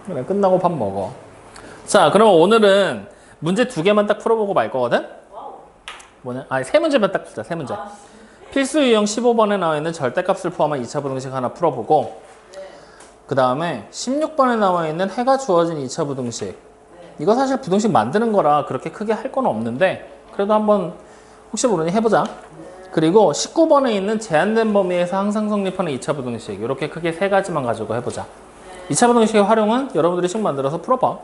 그래, 끝나고 밥 먹어. 자, 그러면 오늘은 문제 2개만 딱 풀어보고 말 거거든? 뭐냐? 아니, 3문제만 딱 풀자, 3문제. 필수 유형 15번에 나와 있는 절대값을 포함한 2차 부등식 하나 풀어보고, 그 다음에 16번에 나와 있는 해가 주어진 2차 부등식. 이거 사실 부등식 만드는 거라 그렇게 크게 할 건 없는데, 그래도 한번 혹시 모르니 해보자. 그리고 19번에 있는 제한된 범위에서 항상 성립하는 2차 부등식. 이렇게 크게 3가지만 가지고 해보자. 2차 부등식의 활용은 여러분들이 식 만들어서 풀어봐.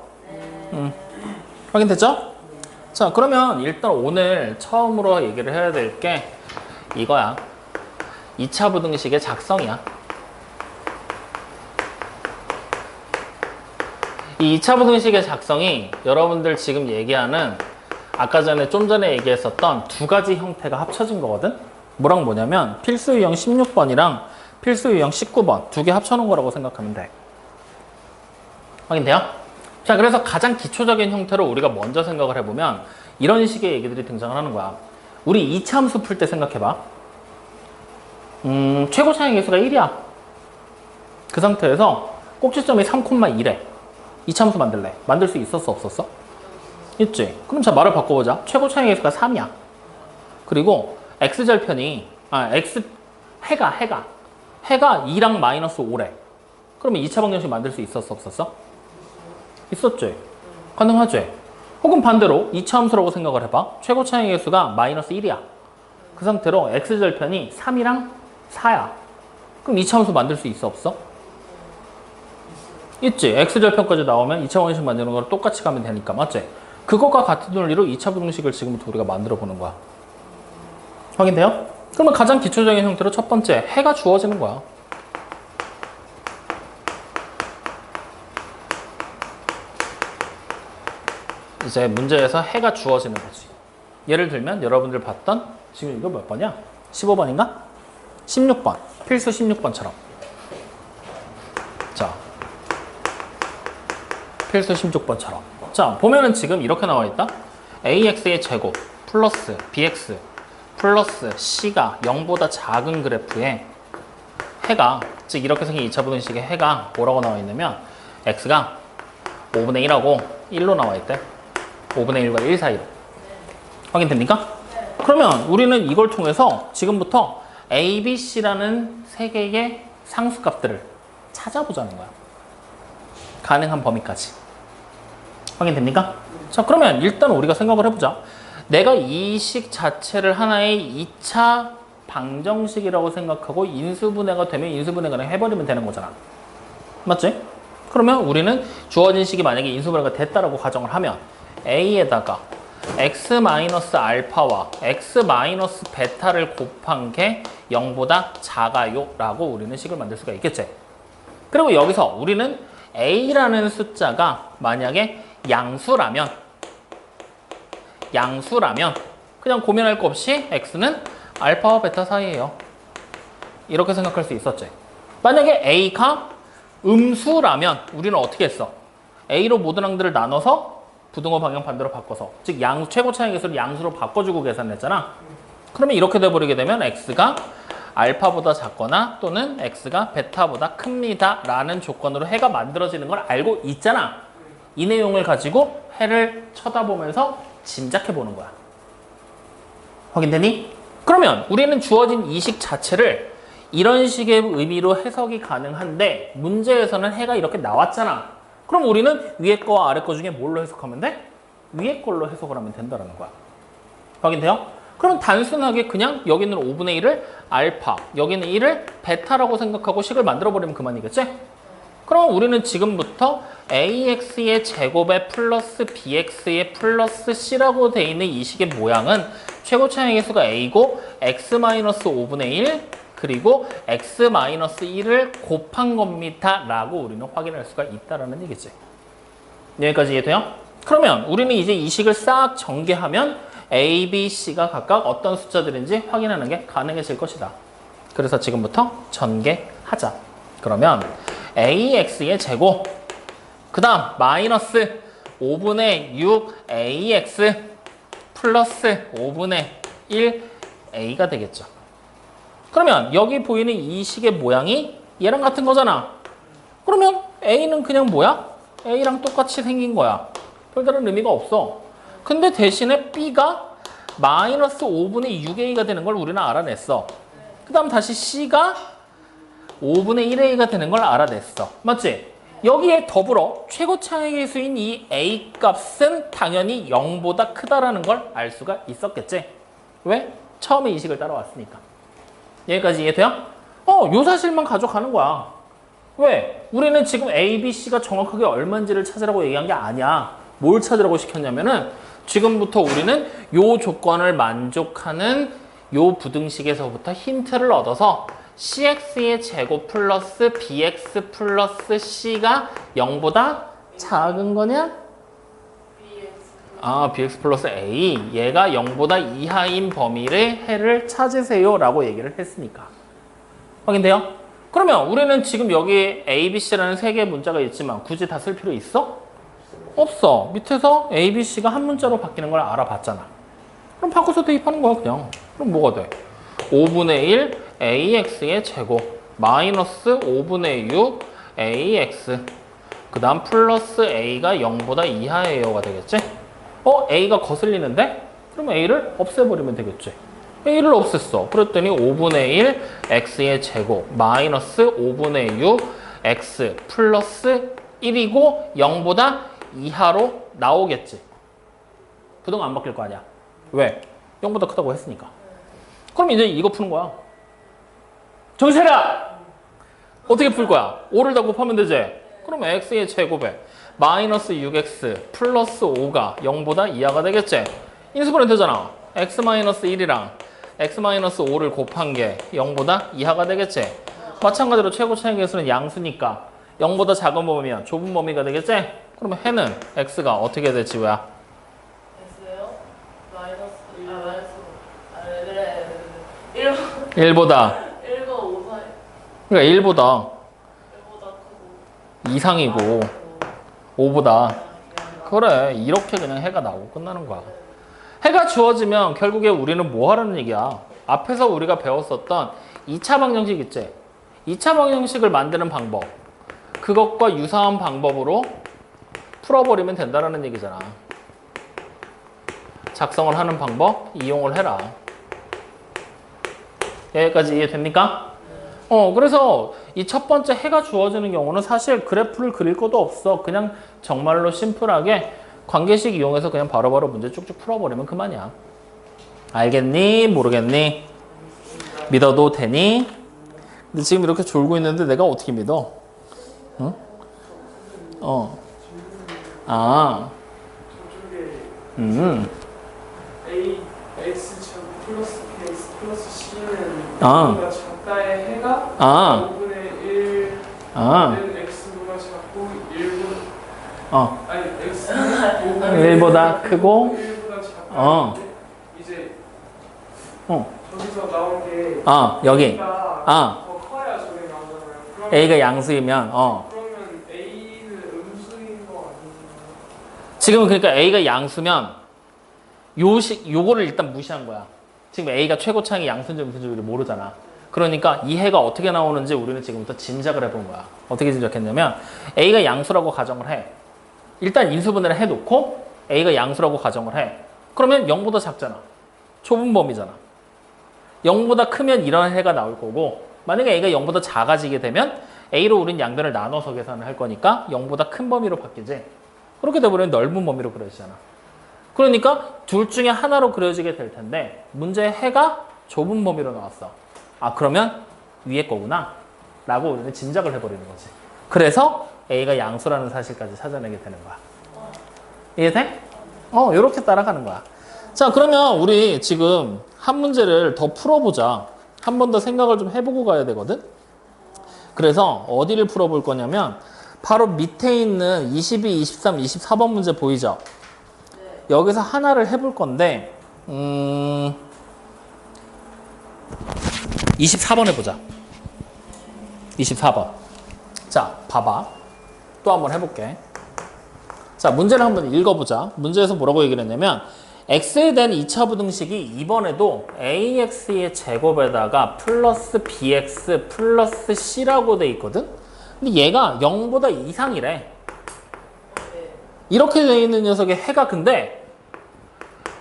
확인됐죠? 자, 그러면 일단 오늘 처음으로 얘기를 해야 될 게 이거야. 2차 부등식의 작성이야. 이 2차 부등식의 작성이 여러분들 지금 얘기하는 아까 전에 좀 전에 얘기했었던 2가지 형태가 합쳐진 거거든? 뭐랑 뭐냐면 필수 유형 16번이랑 필수 유형 19번 2개 합쳐놓은 거라고 생각하면 돼. 확인돼요? 자, 그래서 가장 기초적인 형태로 우리가 먼저 생각을 해보면 이런 식의 얘기들이 등장을 하는 거야. 우리 2차 함수 풀 때 생각해봐. 최고 차이 계수가 1이야. 그 상태에서 꼭지점이 3,1에 2차 함수 만들래. 만들 수 있었어, 없었어? 있지. 그럼 자, 말을 바꿔보자. 최고 차이 계수가 3이야. 그리고 x절편이 해가 2랑 마이너스 5래. 그러면 2차 방정식 만들 수 있었어, 없었어? 있었지. 가능하지. 혹은 반대로 2차 함수라고 생각을 해봐. 최고 차이 계수가 마이너스 1이야. 그 상태로 x절편이 3이랑 4야. 그럼 2차 함수 만들 수 있어, 없어? 있지. x절편까지 나오면 2차 방정식 만드는 거랑 똑같이 가면 되니까, 맞지? 그것과 같은 논리로 2차 부등식을 지금부터 우리가 만들어 보는 거야. 확인돼요? 그러면 가장 기초적인 형태로 첫 번째, 해가 주어지는 거야. 이제 문제에서 해가 주어지는 거지. 예를 들면 여러분들 봤던 지금 이거 몇 번이야? 15번인가? 16번. 필수 16번처럼. 자, 필수 16번처럼. 자, 보면은 지금 이렇게 나와 있다. ax의 제곱 플러스 bx 플러스 c가 0보다 작은 그래프에 해가, 즉 이렇게 생긴 2차 부등식의 해가 뭐라고 나와 있냐면 x가 5분의 1하고 1로 나와 있대. 5분의 1과 1 사이로. 확인됩니까? 그러면 우리는 이걸 통해서 지금부터 a, b, c라는 세 개의 상수값들을 찾아보자는 거야. 가능한 범위까지. 확인됩니까? 자, 그러면 일단 우리가 생각을 해보자. 내가 이 식 자체를 하나의 2차 방정식이라고 생각하고 인수분해가 되면 인수분해가 해버리면 되는 거잖아. 맞지? 그러면 우리는 주어진 식이 만약에 인수분해가 됐다라고 가정을 하면 a에다가 x-알파와 x-베타를 곱한 게 0보다 작아요 라고 우리는 식을 만들 수가 있겠지. 그리고 여기서 우리는 a라는 숫자가 만약에 양수라면 그냥 고민할 거 없이 x는 알파와 베타 사이예요. 이렇게 생각할 수 있었지. 만약에 a가 음수라면 우리는 어떻게 했어? a로 모든 항들을 나눠서 부등호 방향 반대로 바꿔서, 즉 최고 차이 계수를 양수로 바꿔주고 계산했잖아. 그러면 이렇게 돼버리게 되면 x가 알파보다 작거나 또는 x가 베타보다 큽니다 라는 조건으로 해가 만들어지는 걸 알고 있잖아. 이 내용을 가지고 해를 쳐다보면서 짐작해 보는 거야. 확인되니? 그러면 우리는 주어진 이 식 자체를 이런 식의 의미로 해석이 가능한데 문제에서는 해가 이렇게 나왔잖아. 그럼 우리는 위에 거와 아래 거 중에 뭘로 해석하면 돼? 위에 걸로 해석을 하면 된다는 거야. 확인돼요? 그럼 단순하게 그냥 여기는 5분의 1을 알파, 여기는 1을 베타라고 생각하고 식을 만들어버리면 그만이겠지? 그럼 우리는 지금부터 ax의 제곱에 플러스 bx의 플러스 c라고 돼 있는 이 식의 모양은 최고 차이 계수가 a고 x-5분의 1 그리고 x-1을 곱한 겁니다 라고 우리는 확인할 수가 있다는 얘기지. 여기까지 이해돼요? 그러면 우리는 이제 이 식을 싹 전개하면 a, b, c가 각각 어떤 숫자들인지 확인하는 게 가능해질 것이다. 그래서 지금부터 전개하자. 그러면 ax의 제곱 그 다음 마이너스 5분의 6ax 플러스 5분의 1a가 되겠죠. 그러면 여기 보이는 이 식의 모양이 얘랑 같은 거잖아. 그러면 a는 그냥 뭐야? A랑 똑같이 생긴 거야. 별다른 의미가 없어. 근데 대신에 B가 마이너스 5분의 6A가 되는 걸 우리는 알아냈어. 그 다음 다시 C가 5분의 1A가 되는 걸 알아냈어. 맞지? 여기에 더불어 최고 차이의 수인 이 A 값은 당연히 0보다 크다라는 걸 알 수가 있었겠지? 왜? 처음에 이 식을 따라왔으니까. 여기까지 이해돼요? 요 사실만 가져가는 거야. 왜? 우리는 지금 A, B, C가 정확하게 얼마인지를 찾으라고 얘기한 게 아니야. 뭘 찾으라고 시켰냐면은 지금부터 우리는 요 조건을 만족하는 요 부등식에서부터 힌트를 얻어서 CX의 제곱 플러스 BX 플러스 C가 0보다 작은 거냐? BX 플러스 A. 얘가 0보다 이하인 범위의 해를 찾으세요 라고 얘기를 했으니까. 확인돼요? 그러면 우리는 지금 여기 A, B, C라는 세 개의 문자가 있지만 굳이 다 쓸 필요 있어? 없어. 밑에서 A, B, C가 한 문자로 바뀌는 걸 알아봤잖아. 그럼 바꿔서 대입하는 거야 그냥. 그럼 뭐가 돼? 5분의 1 AX의 제곱 마이너스 5분의 6 AX 그 다음 플러스 A가 0보다 이하예요가 되겠지? A가 거슬리는데? 그럼 A를 없애버리면 되겠지? A를 없앴어. 그랬더니 5분의 1 X의 제곱 마이너스 5분의 6 X 플러스 1이고 0보다 이하로 나오겠지. 부등 안 바뀔 거 아니야. 왜? 0보다 크다고 했으니까. 그럼 이제 이거 푸는 거야. 정신 차려! 어떻게 풀 거야? 5를 다 곱하면 되지? 그럼 X의 제곱에 마이너스 6X 플러스 5가 0보다 이하가 되겠지? 인수분해 되잖아. X 마이너스 1이랑 X 마이너스 5를 곱한 게 0보다 이하가 되겠지? 마찬가지로 최고 차이 계수는 양수니까 0보다 작은 범위면 좁은 범위가 되겠지? 그러면 해는 X가 어떻게 될지 뭐야? X요? 마이너스 1보다 1보다 5 사이 그러니까 1보다 1보다 크고 이상이고 5보다 그래 이렇게 그냥 해가 나오고 끝나는 거야. 해가 주어지면 결국에 우리는 뭐 하라는 얘기야? 앞에서 우리가 배웠었던 2차 방정식 있지? 2차 방정식을 만드는 방법 그것과 유사한 방법으로 풀어버리면 된다는 얘기잖아. 작성을 하는 방법 이용을 해라. 여기까지 이해됩니까? 그래서 이 첫 번째 해가 주어지는 경우는 사실 그래프를 그릴 것도 없어. 그냥 정말로 심플하게 관계식 이용해서 그냥 바로바로 문제 쭉쭉 풀어버리면 그만이야. 알겠니? 모르겠니? 믿어도 되니? 근데 지금 이렇게 졸고 있는데 내가 어떻게 믿어? 응? A, X 제곱 플러스 BX 플러스 C는 A가 작다의 해가 5분의 1은 X보다 작고 1보다 아니 X는 1보다 크고 1보다 작고 이제 저기서 나온 게 여기 A가 더 커야 저게 나오잖아요. 그러면 A가 양수이면 그러면 A는 음수인 거 아니에요? 지금은 그러니까 A가 양수면 요거를 일단 무시한 거야. 지금 A가 최고 차이 양수인지 음수인지 우리 모르잖아. 그러니까 이 해가 어떻게 나오는지 우리는 지금부터 짐작을 해본 거야. 어떻게 짐작했냐면 A가 양수라고 가정을 해. 일단 인수분해를 해놓고 A가 양수라고 가정을 해. 그러면 0보다 작잖아. 좁은 범위잖아. 0보다 크면 이런 해가 나올 거고 만약에 A가 0보다 작아지게 되면 A로 우린 양변을 나눠서 계산을 할 거니까 0보다 큰 범위로 바뀌지. 그렇게 되버리면 넓은 범위로 그려지잖아. 그러니까 둘 중에 하나로 그려지게 될 텐데 문제의 해가 좁은 범위로 나왔어. 그러면 위에 거구나 라고 우리는 짐작을 해버리는 거지. 그래서 A가 양수라는 사실까지 찾아내게 되는 거야. 이해돼? 이렇게 따라가는 거야. 자, 그러면 우리 지금 한 문제를 더 풀어보자. 한 번 더 생각을 좀 해보고 가야 되거든. 그래서 어디를 풀어볼 거냐면 바로 밑에 있는 22, 23, 24번 문제 보이죠? 여기서 하나를 해볼 건데 24번 해보자. 24번. 자, 봐봐. 또 한번 해볼게. 자, 문제를 한번 읽어보자. 문제에서 뭐라고 얘기를 했냐면 X에 대한 2차 부등식이 이번에도 AX의 제곱에다가 플러스 BX 플러스 C라고 돼 있거든? 근데 얘가 0보다 이상이래. 이렇게 되어 있는 녀석의 해가 근데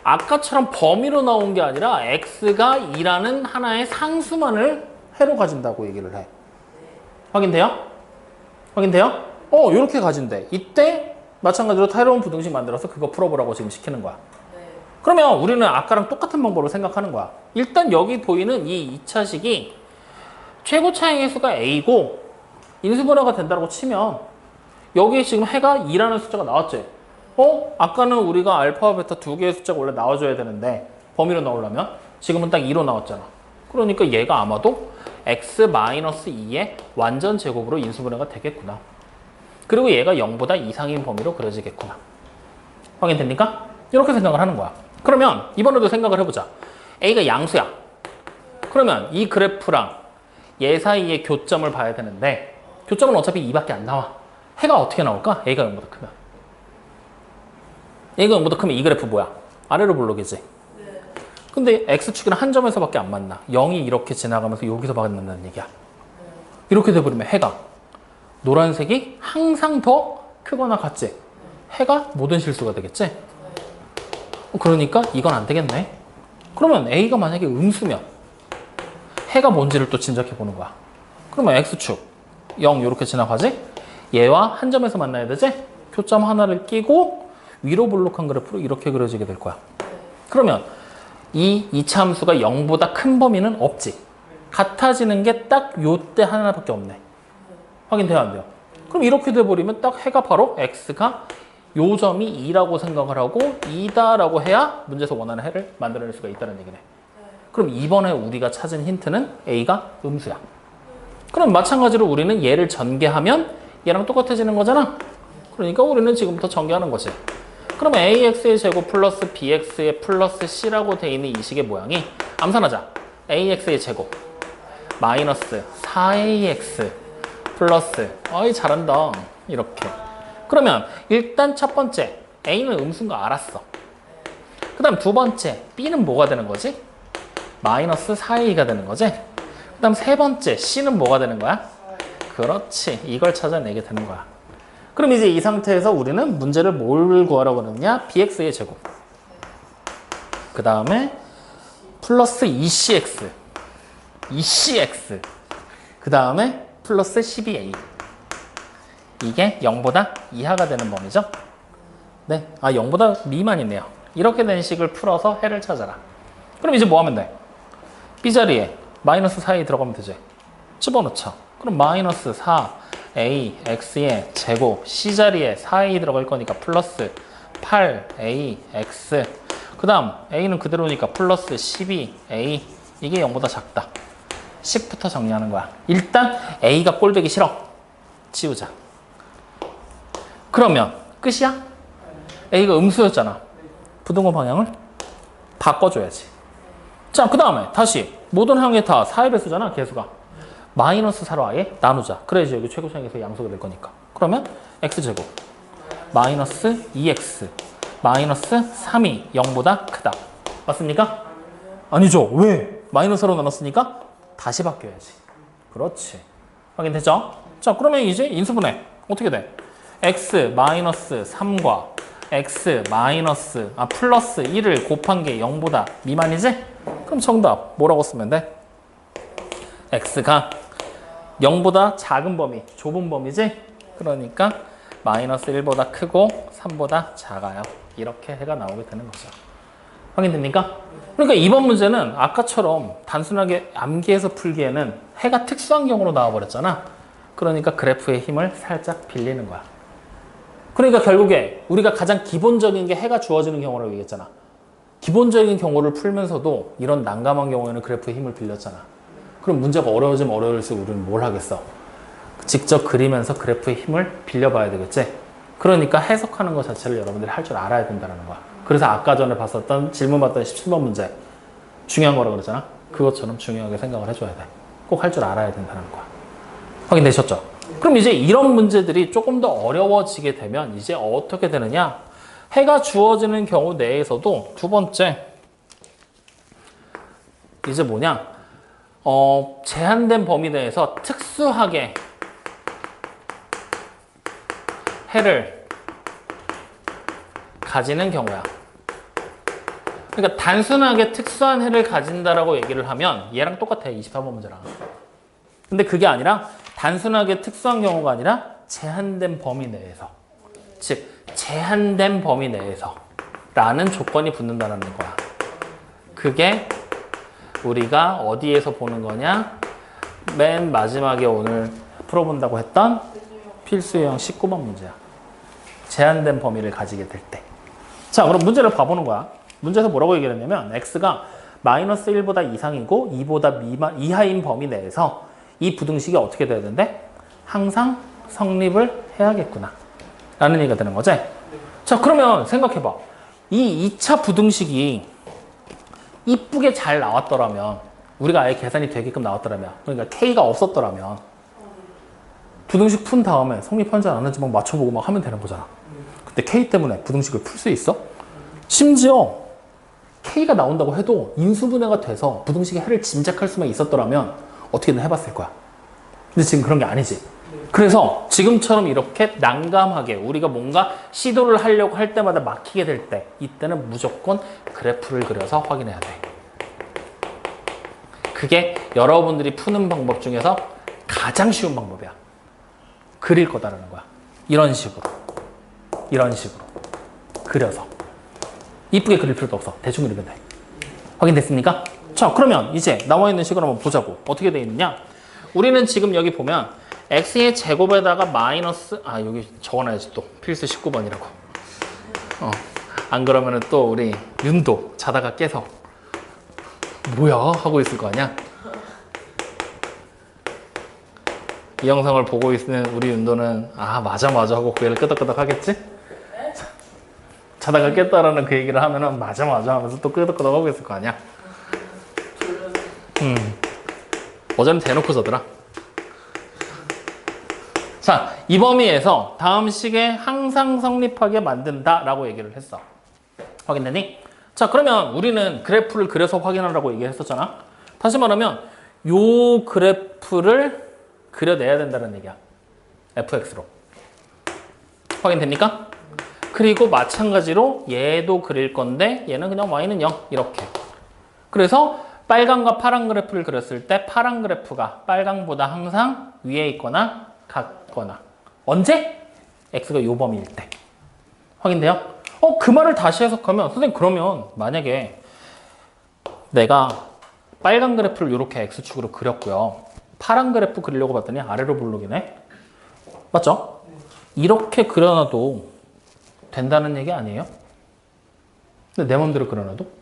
아까처럼 범위로 나온 게 아니라 x가 2라는 하나의 상수만을 해로 가진다고 얘기를 해. 확인돼요? 확인돼요? 이렇게 가진대. 이때 마찬가지로 새로운 부등식 만들어서 그거 풀어보라고 지금 시키는 거야. 네. 그러면 우리는 아까랑 똑같은 방법으로 생각하는 거야. 일단 여기 보이는 이 2차식이 최고 차항의 수가 a고 인수분해가 된다고 치면 여기에 지금 해가 2라는 숫자가 나왔지. 아까는 우리가 알파와 베타 두 개의 숫자가 원래 나와줘야 되는데 범위로 나오려면 지금은 딱 2로 나왔잖아. 그러니까 얘가 아마도 x-2의 완전 제곱으로 인수분해가 되겠구나. 그리고 얘가 0보다 이상인 범위로 그려지겠구나. 확인됩니까? 이렇게 생각을 하는 거야. 그러면 이번에도 생각을 해보자. a가 양수야. 그러면 이 그래프랑 얘 사이의 교점을 봐야 되는데 교점은 어차피 2밖에 안 나와. 해가 어떻게 나올까? a가 0보다 크면. a가 0보다 크면 이 그래프 뭐야? 아래로 볼록이지. 네. 근데 x축이랑 한 점에서밖에 안 만나. 0이 이렇게 지나가면서 여기서 만난다는 얘기야. 이렇게 돼버리면 해가 노란색이 항상 더 크거나 같지. 해가 모든 실수가 되겠지. 그러니까 이건 안 되겠네. 그러면 a가 만약에 음수면 해가 뭔지를 또 짐작해 보는 거야. 그러면 x축 0 이렇게 지나가지. 얘와 한 점에서 만나야 되지. 교점 하나를 끼고 위로 볼록한 그래프로 이렇게 그려지게 될 거야. 그러면 이 이차 함수가 0보다 큰 범위는 없지. 같아지는 게 딱 요때 하나밖에 없네. 확인돼요, 안 돼요? 그럼 이렇게 돼버리면 딱 해가 바로 x가 요 점이 2라고 생각을 하고 2다라고 해야 문제에서 원하는 해를 만들어낼 수가 있다는 얘기네. 그럼 이번에 우리가 찾은 힌트는 a가 음수야. 그럼 마찬가지로 우리는 얘를 전개하면 얘랑 똑같아지는 거잖아. 그러니까 우리는 지금부터 전개하는 거지. 그러면 ax의 제곱 플러스 bx의 플러스 c라고 돼 있는 이 식의 모양이 암산하자. ax의 제곱 마이너스 4ax 플러스 어이 잘한다. 이렇게. 그러면 일단 첫 번째 a는 음수인 거 알았어. 그 다음 두 번째 b는 뭐가 되는 거지? 마이너스 4a가 되는 거지? 그 다음 세 번째 c는 뭐가 되는 거야? 그렇지. 이걸 찾아내게 되는 거야. 그럼 이제 이 상태에서 우리는 문제를 뭘 구하라고 하느냐? bx의 제곱. 그 다음에 플러스 2cx. 2cx. 그 다음에 플러스 12a. 이게 0보다 이하가 되는 범위죠? 네. 0보다 미만이네요. 이렇게 된 식을 풀어서 해를 찾아라. 그럼 이제 뭐 하면 돼? b자리에 마이너스 4a 들어가면 되지. 집어넣자. 그럼 마이너스 4a x의 제곱 c자리에 4a 들어갈 거니까 플러스 8ax 그 다음 a는 그대로니까 플러스 12a 이게 0보다 작다. 식부터 정리하는 거야. 일단 a가 꼴배기 싫어. 지우자. 그러면 끝이야? a가 음수였잖아. 부등호 방향을 바꿔줘야지. 자, 그 다음에 다시 모든 항에 다 4의 배수잖아. 개수가. 마이너스 4로 아예 나누자. 그래야지 여기 최고차항에서 양수가 될 거니까. 그러면 x제곱 마이너스 2x 마이너스 3이 0보다 크다. 맞습니까? 아니죠. 왜? 마이너스로 나눴으니까 다시 바뀌어야지. 그렇지. 확인됐죠? 자, 그러면 이제 인수분해 어떻게 돼? x 마이너스 3과 x 마이너스 플러스 1을 곱한 게 0보다 미만이지? 그럼 정답 뭐라고 쓰면 돼? x가 0보다 작은 범위, 좁은 범위지? 그러니까 마이너스 1보다 크고 3보다 작아요. 이렇게 해가 나오게 되는 거죠. 확인됩니까? 그러니까 이번 문제는 아까처럼 단순하게 암기해서 풀기에는 해가 특수한 경우로 나와버렸잖아. 그러니까 그래프의 힘을 살짝 빌리는 거야. 그러니까 결국에 우리가 가장 기본적인 게 해가 주어지는 경우라고 얘기했잖아. 기본적인 경우를 풀면서도 이런 난감한 경우에는 그래프의 힘을 빌렸잖아. 그럼 문제가 어려워지면 어려울수록 우리는 뭘 하겠어? 직접 그리면서 그래프의 힘을 빌려봐야 되겠지? 그러니까 해석하는 것 자체를 여러분들이 할 줄 알아야 된다는 거야. 그래서 아까 전에 봤었던 질문 받던 17번 문제 중요한 거라고 그러잖아. 그것처럼 중요하게 생각을 해줘야 돼. 꼭 할 줄 알아야 된다는 거야. 확인되셨죠? 그럼 이제 이런 문제들이 조금 더 어려워지게 되면 이제 어떻게 되느냐? 해가 주어지는 경우 내에서도 두 번째 이제 뭐냐? 제한된 범위 내에서 특수하게 해를 가지는 경우야. 그러니까 단순하게 특수한 해를 가진다라고 얘기를 하면 얘랑 똑같아. 24번 문제랑. 근데 그게 아니라 단순하게 특수한 경우가 아니라 제한된 범위 내에서. 즉 제한된 범위 내에서 라는 조건이 붙는다는 거야. 그게 우리가 어디에서 보는 거냐? 맨 마지막에 오늘 풀어본다고 했던 필수 유형 19번 문제야. 제한된 범위를 가지게 될 때. 자, 그럼 문제를 봐보는 거야. 문제에서 뭐라고 얘기를 했냐면 x가 마이너스 1보다 이상이고 2보다 이하인 범위 내에서 이 부등식이 어떻게 돼야 되는데? 항상 성립을 해야겠구나 라는 얘기가 되는 거지. 자, 그러면 생각해봐. 이 2차 부등식이 이쁘게 잘 나왔더라면, 우리가 아예 계산이 되게끔 나왔더라면, 그러니까 K가 없었더라면 부등식 푼 다음에 성립한지 안 하는지 막 맞춰보고 막 하면 되는 거잖아. 근데 K 때문에 부등식을 풀 수 있어? 심지어 K가 나온다고 해도 인수분해가 돼서 부등식의 해를 짐작할 수만 있었더라면 어떻게든 해봤을 거야. 근데 지금 그런 게 아니지. 그래서 지금처럼 이렇게 난감하게 우리가 뭔가 시도를 하려고 할 때마다 막히게 될 때, 이때는 무조건 그래프를 그려서 확인해야 돼. 그게 여러분들이 푸는 방법 중에서 가장 쉬운 방법이야. 그릴 거다라는 거야. 이런 식으로 그려서. 이쁘게 그릴 필요도 없어. 대충 그리면 돼. 확인됐습니까? 자, 그러면 이제 나와 있는 식을 한번 보자고. 어떻게 되어 있느냐? 우리는 지금 여기 보면 x의 제곱에다가 마이너스, 여기 적어놔야지 또. 필수 19번이라고. 안 그러면은 또 우리 윤도 자다가 깨서 뭐야? 하고 있을 거 아니야? 이 영상을 보고 있는 우리 윤도는 맞아 하고 고개를 끄덕끄덕 하겠지? 자다가 깼다라는 그 얘기를 하면은 맞아 하면서 또 끄덕끄덕 하고 있을 거 아니야? 어제는 대놓고 자더라. 자, 이 범위에서 다음 식에 항상 성립하게 만든다라고 얘기를 했어. 확인되니? 자, 그러면 우리는 그래프를 그려서 확인하라고 얘기를 했었잖아. 다시 말하면 요 그래프를 그려내야 된다는 얘기야. fx로. 확인됩니까? 그리고 마찬가지로 얘도 그릴 건데 얘는 그냥 y는 0 이렇게. 그래서 빨강과 파란 그래프를 그렸을 때 파란 그래프가 빨강보다 항상 위에 있거나 같거나. 언제? x가 요 범위일 때. 확인돼요? 그 말을 다시 해석하면 선생님 그러면 만약에 내가 빨간 그래프를 이렇게 x축으로 그렸고요. 파란 그래프 그리려고 봤더니 아래로 블록이네. 맞죠? 이렇게 그려놔도 된다는 얘기 아니에요? 근데 내 맘대로 그려놔도?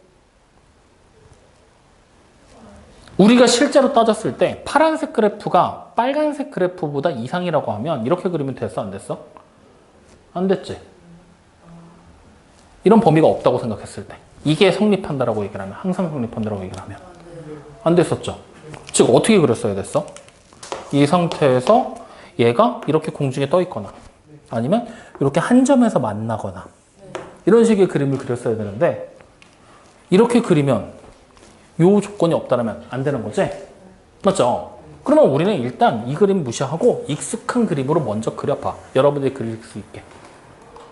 우리가 실제로 따졌을 때 파란색 그래프가 빨간색 그래프보다 이상이라고 하면 이렇게 그리면 됐어? 안 됐어? 안 됐지? 이런 범위가 없다고 생각했을 때 이게 성립한다라고 얘기를 하면 항상 성립한다라고 얘기를 하면 안 됐었죠? 즉 어떻게 그렸어야 됐어? 이 상태에서 얘가 이렇게 공중에 떠 있거나 아니면 이렇게 한 점에서 만나거나 이런 식의 그림을 그렸어야 되는데 이렇게 그리면 요 조건이 없다면 안 되는 거지? 맞죠? 그러면 우리는 일단 이 그림 무시하고 익숙한 그림으로 먼저 그려봐. 여러분들이 그릴 수 있게.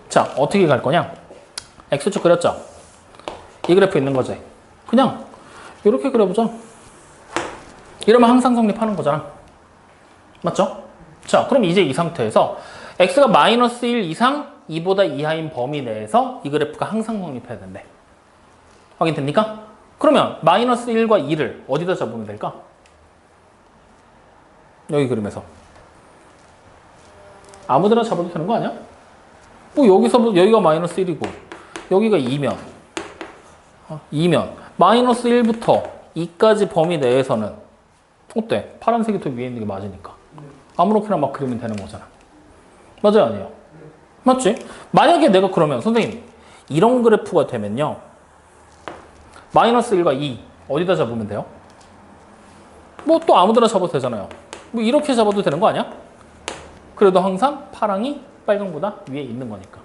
자, 어떻게 갈 거냐? X축 그렸죠? 이 그래프 있는 거지? 그냥 이렇게 그려보자. 이러면 항상 성립하는 거잖아. 맞죠? 자, 그럼 이제 이 상태에서 X가 마이너스 1 이상 2보다 이하인 범위 내에서 이 그래프가 항상 성립해야 된대. 확인됩니까? 그러면 마이너스 1과 2를 어디다 잡으면 될까? 여기 그림에서. 아무데나 잡아도 되는 거 아니야? 뭐 여기가 마이너스 1이고 여기가 2면 마이너스 1부터 2까지 범위 내에서는 어때? 파란색이 더 위에 있는 게 맞으니까 아무렇게나 막 그리면 되는 거잖아. 맞아요? 아니에요? 맞지? 만약에 내가 그러면 선생님 이런 그래프가 되면요 마이너스 1과 2 어디다 잡으면 돼요? 뭐 또 아무데나 잡아도 되잖아요. 뭐 이렇게 잡아도 되는 거 아니야? 그래도 항상 파랑이 빨강보다 위에 있는 거니까.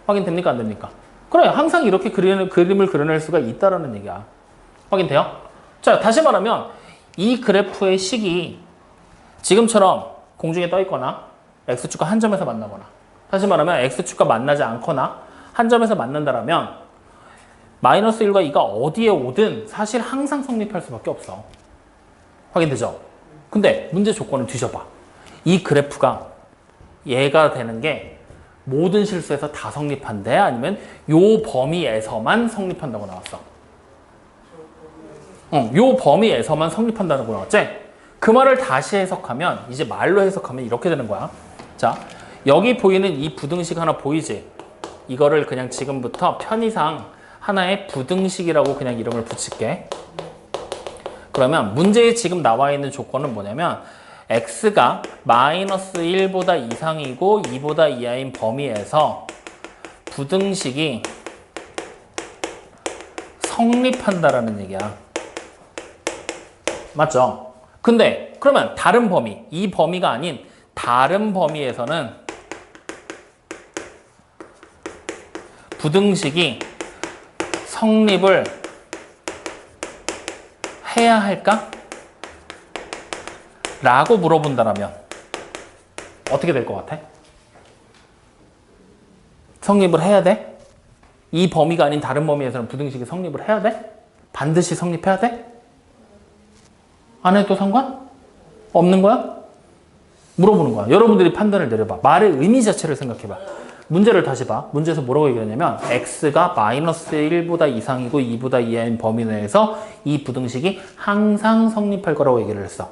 확인됩니까? 안 됩니까? 그래, 항상 이렇게 그림을 그려낼 수가 있다라는 얘기야. 확인돼요? 자, 다시 말하면 이 그래프의 식이 지금처럼 공중에 떠 있거나 x축과 한 점에서 만나거나 다시 말하면 x축과 만나지 않거나 한 점에서 만난다라면 마이너스 1과 2가 어디에 오든 사실 항상 성립할 수밖에 없어. 확인되죠? 근데 문제 조건을 뒤져봐. 이 그래프가 얘가 되는 게 모든 실수에서 다 성립한대? 아니면 요 범위에서만 성립한다고 나왔어? 요 범위에서만 성립한다고 나왔지? 그 말을 다시 해석하면, 이제 말로 해석하면 이렇게 되는 거야. 자, 여기 보이는 이 부등식 하나 보이지? 이거를 그냥 지금부터 편의상 하나의 부등식이라고 그냥 이름을 붙일게. 그러면 문제에 지금 나와 있는 조건은 뭐냐면 x가 마이너스 1보다 이상이고 2보다 이하인 범위에서 부등식이 성립한다라는 얘기야. 맞죠? 근데 그러면 다른 범위, 이 범위가 아닌 다른 범위에서는 부등식이 성립을 해야 할까? 라고 물어본다면 어떻게 될 것 같아? 성립을 해야 돼? 이 범위가 아닌 다른 범위에서는 부등식이 성립을 해야 돼? 반드시 성립해야 돼? 안 해도 상관? 없는 거야? 물어보는 거야. 여러분들이 판단을 내려봐. 말의 의미 자체를 생각해봐. 문제를 다시 봐. 문제에서 뭐라고 얘기하냐면 x가 마이너스 1보다 이상이고 2보다 이하인 범위 내에서 이 부등식이 항상 성립할 거라고 얘기를 했어.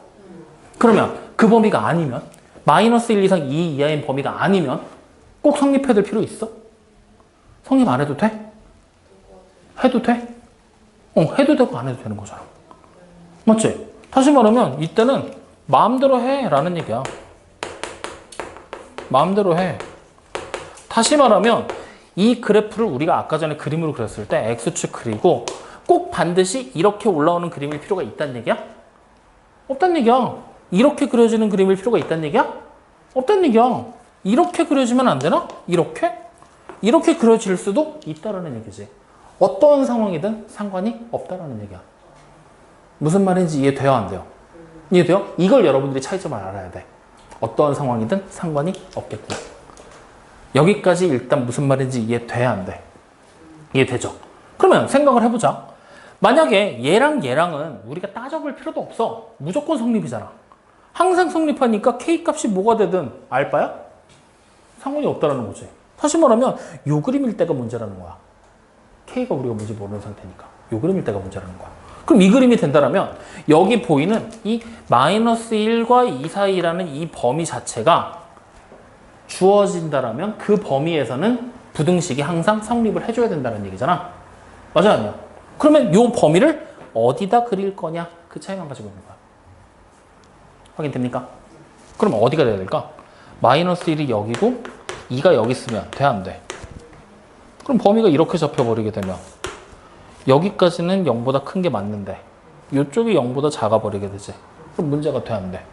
그러면 그 범위가 아니면 마이너스 1 이상 2 이하인 범위가 아니면 꼭 성립해야 될 필요 있어? 성립 안 해도 돼? 해도 돼? 해도 되고 안 해도 되는 거잖아. 맞지? 다시 말하면 이때는 마음대로 해 라는 얘기야. 마음대로 해. 다시 말하면 이 그래프를 우리가 아까 전에 그림으로 그렸을 때 x축 그리고 꼭 반드시 이렇게 올라오는 그림일 필요가 있다는 얘기야? 없다는 얘기야. 이렇게 그려지는 그림일 필요가 있다는 얘기야? 없다는 얘기야. 이렇게 그려지면 안 되나? 이렇게? 이렇게 그려질 수도 있다라는 얘기지. 어떠한 상황이든 상관이 없다라는 얘기야. 무슨 말인지 이해돼요? 안 돼요? 이해돼요? 이걸 여러분들이 차이점을 알아야 돼. 어떠한 상황이든 상관이 없겠구나. 여기까지 일단 무슨 말인지 이해돼야 안 돼? 이해되죠? 그러면 생각을 해보자. 만약에 얘랑 얘랑은 우리가 따져볼 필요도 없어. 무조건 성립이잖아. 항상 성립하니까 k 값이 뭐가 되든 알바야? 상관이 없다라는 거지. 다시 말하면 요 그림일 때가 문제라는 거야. k가 우리가 뭔지 모르는 상태니까. 요 그림일 때가 문제라는 거야. 그럼 이 그림이 된다면 여기 보이는 이 마이너스 1과 2 사이라는 이 범위 자체가 주어진다라면 그 범위에서는 부등식이 항상 성립을 해줘야 된다는 얘기잖아. 맞아 아니야? 그러면 이 범위를 어디다 그릴 거냐? 그 차이만 가지고 있는 거야. 확인됩니까? 그럼 어디가 돼야 될까? 마이너스 1이 여기고 2가 여기 있으면 돼 안 돼? 그럼 범위가 이렇게 잡혀버리게 되면 여기까지는 0보다 큰 게 맞는데 이쪽이 0보다 작아버리게 되지. 그럼 문제가 돼 안 돼?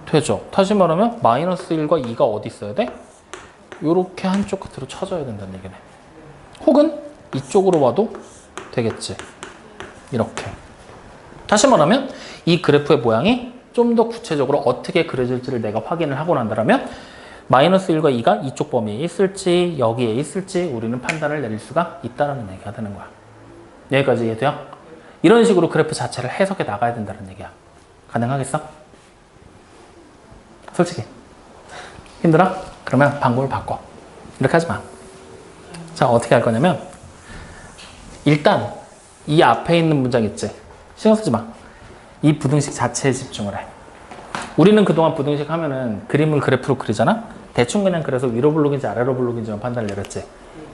되죠. 다시 말하면 마이너스 1과 2가 어디 있어야 돼? 요렇게 한쪽 끝으로 쳐져야 된다는 얘기네. 혹은 이쪽으로 와도 되겠지. 이렇게. 다시 말하면 이 그래프의 모양이 좀 더 구체적으로 어떻게 그려질지를 내가 확인을 하고 난다면 마이너스 1과 2가 이쪽 범위에 있을지 여기에 있을지 우리는 판단을 내릴 수가 있다는 얘기가 되는 거야. 여기까지 이해돼요? 이런 식으로 그래프 자체를 해석해 나가야 된다는 얘기야. 가능하겠어? 솔직히 힘들어? 그러면 방법을 바꿔. 이렇게 하지 마. 자, 어떻게 할 거냐면 일단 이 앞에 있는 문장 있지? 신경 쓰지 마. 이 부등식 자체에 집중을 해. 우리는 그동안 부등식 하면은 그림을 그래프로 그리잖아? 대충 그냥 그래서 위로 블록인지 아래로 블록인지만 판단을 내렸지.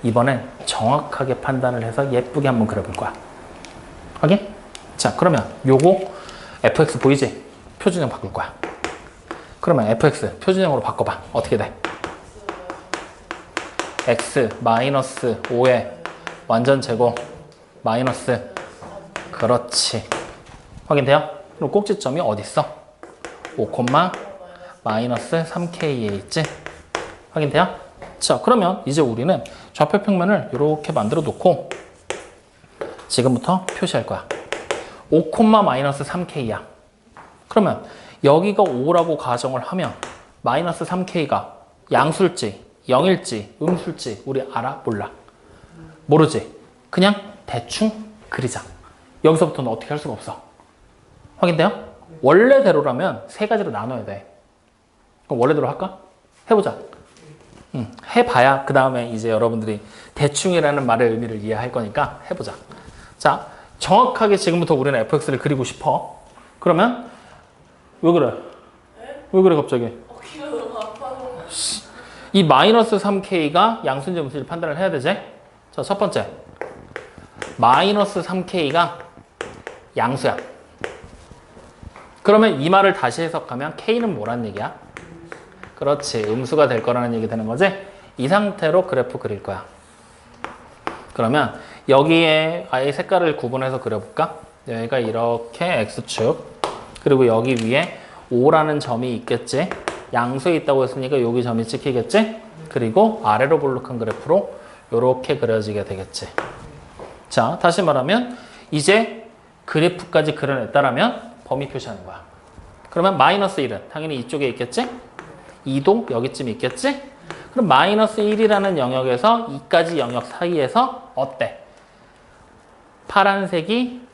이번엔 정확하게 판단을 해서 예쁘게 한번 그려볼 거야. 확인? 자, 그러면 요거 fx 보이지? 표준형 바꿀 거야. 그러면 fx 표준형으로 바꿔봐. 어떻게 돼? x 마이너스 5의 완전 제곱 마이너스 그렇지. 확인돼요? 그럼 꼭지점이 어디 있어? 5, 마이너스 3k에 있지? 확인돼요? 자, 그러면 이제 우리는 좌표 평면을 이렇게 만들어 놓고 지금부터 표시할 거야. 5, 마이너스 3k야. 그러면 여기가 5라고 가정을 하면 마이너스 3k가 양수일지 0일지 음수일지 우리 알아? 몰라? 모르지? 그냥 대충 그리자. 여기서부터는 어떻게 할 수가 없어. 확인돼요? 원래대로라면 세 가지로 나눠야 돼. 그럼 원래대로 할까? 해보자. 해봐야 그 다음에 이제 여러분들이 대충이라는 말의 의미를 이해할 거니까 해보자. 자, 정확하게 지금부터 우리는 fx를 그리고 싶어. 그러면 왜 그래? 왜 그래 갑자기? 귀가 너무 아파서. 이 마이너스 3k가 양수인지 음수인지 판단을 해야 되지? 자, 첫 번째. 마이너스 3k가 양수야. 그러면 이 말을 다시 해석하면 k는 뭐란 얘기야? 그렇지. 음수가 될 거라는 얘기 되는 거지? 이 상태로 그래프 그릴 거야. 그러면 여기에 아예 색깔을 구분해서 그려볼까? 여기가 이렇게 x축. 그리고 여기 위에 5라는 점이 있겠지? 양수에 있다고 했으니까 여기 점이 찍히겠지? 그리고 아래로 볼록한 그래프로 이렇게 그려지게 되겠지. 자, 다시 말하면 이제 그래프까지 그려냈다라면 범위 표시하는 거야. 그러면 마이너스 1은 당연히 이쪽에 있겠지? 2도 여기쯤 있겠지? 그럼 마이너스 1이라는 영역에서 2까지 영역 사이에서 어때? 파란색이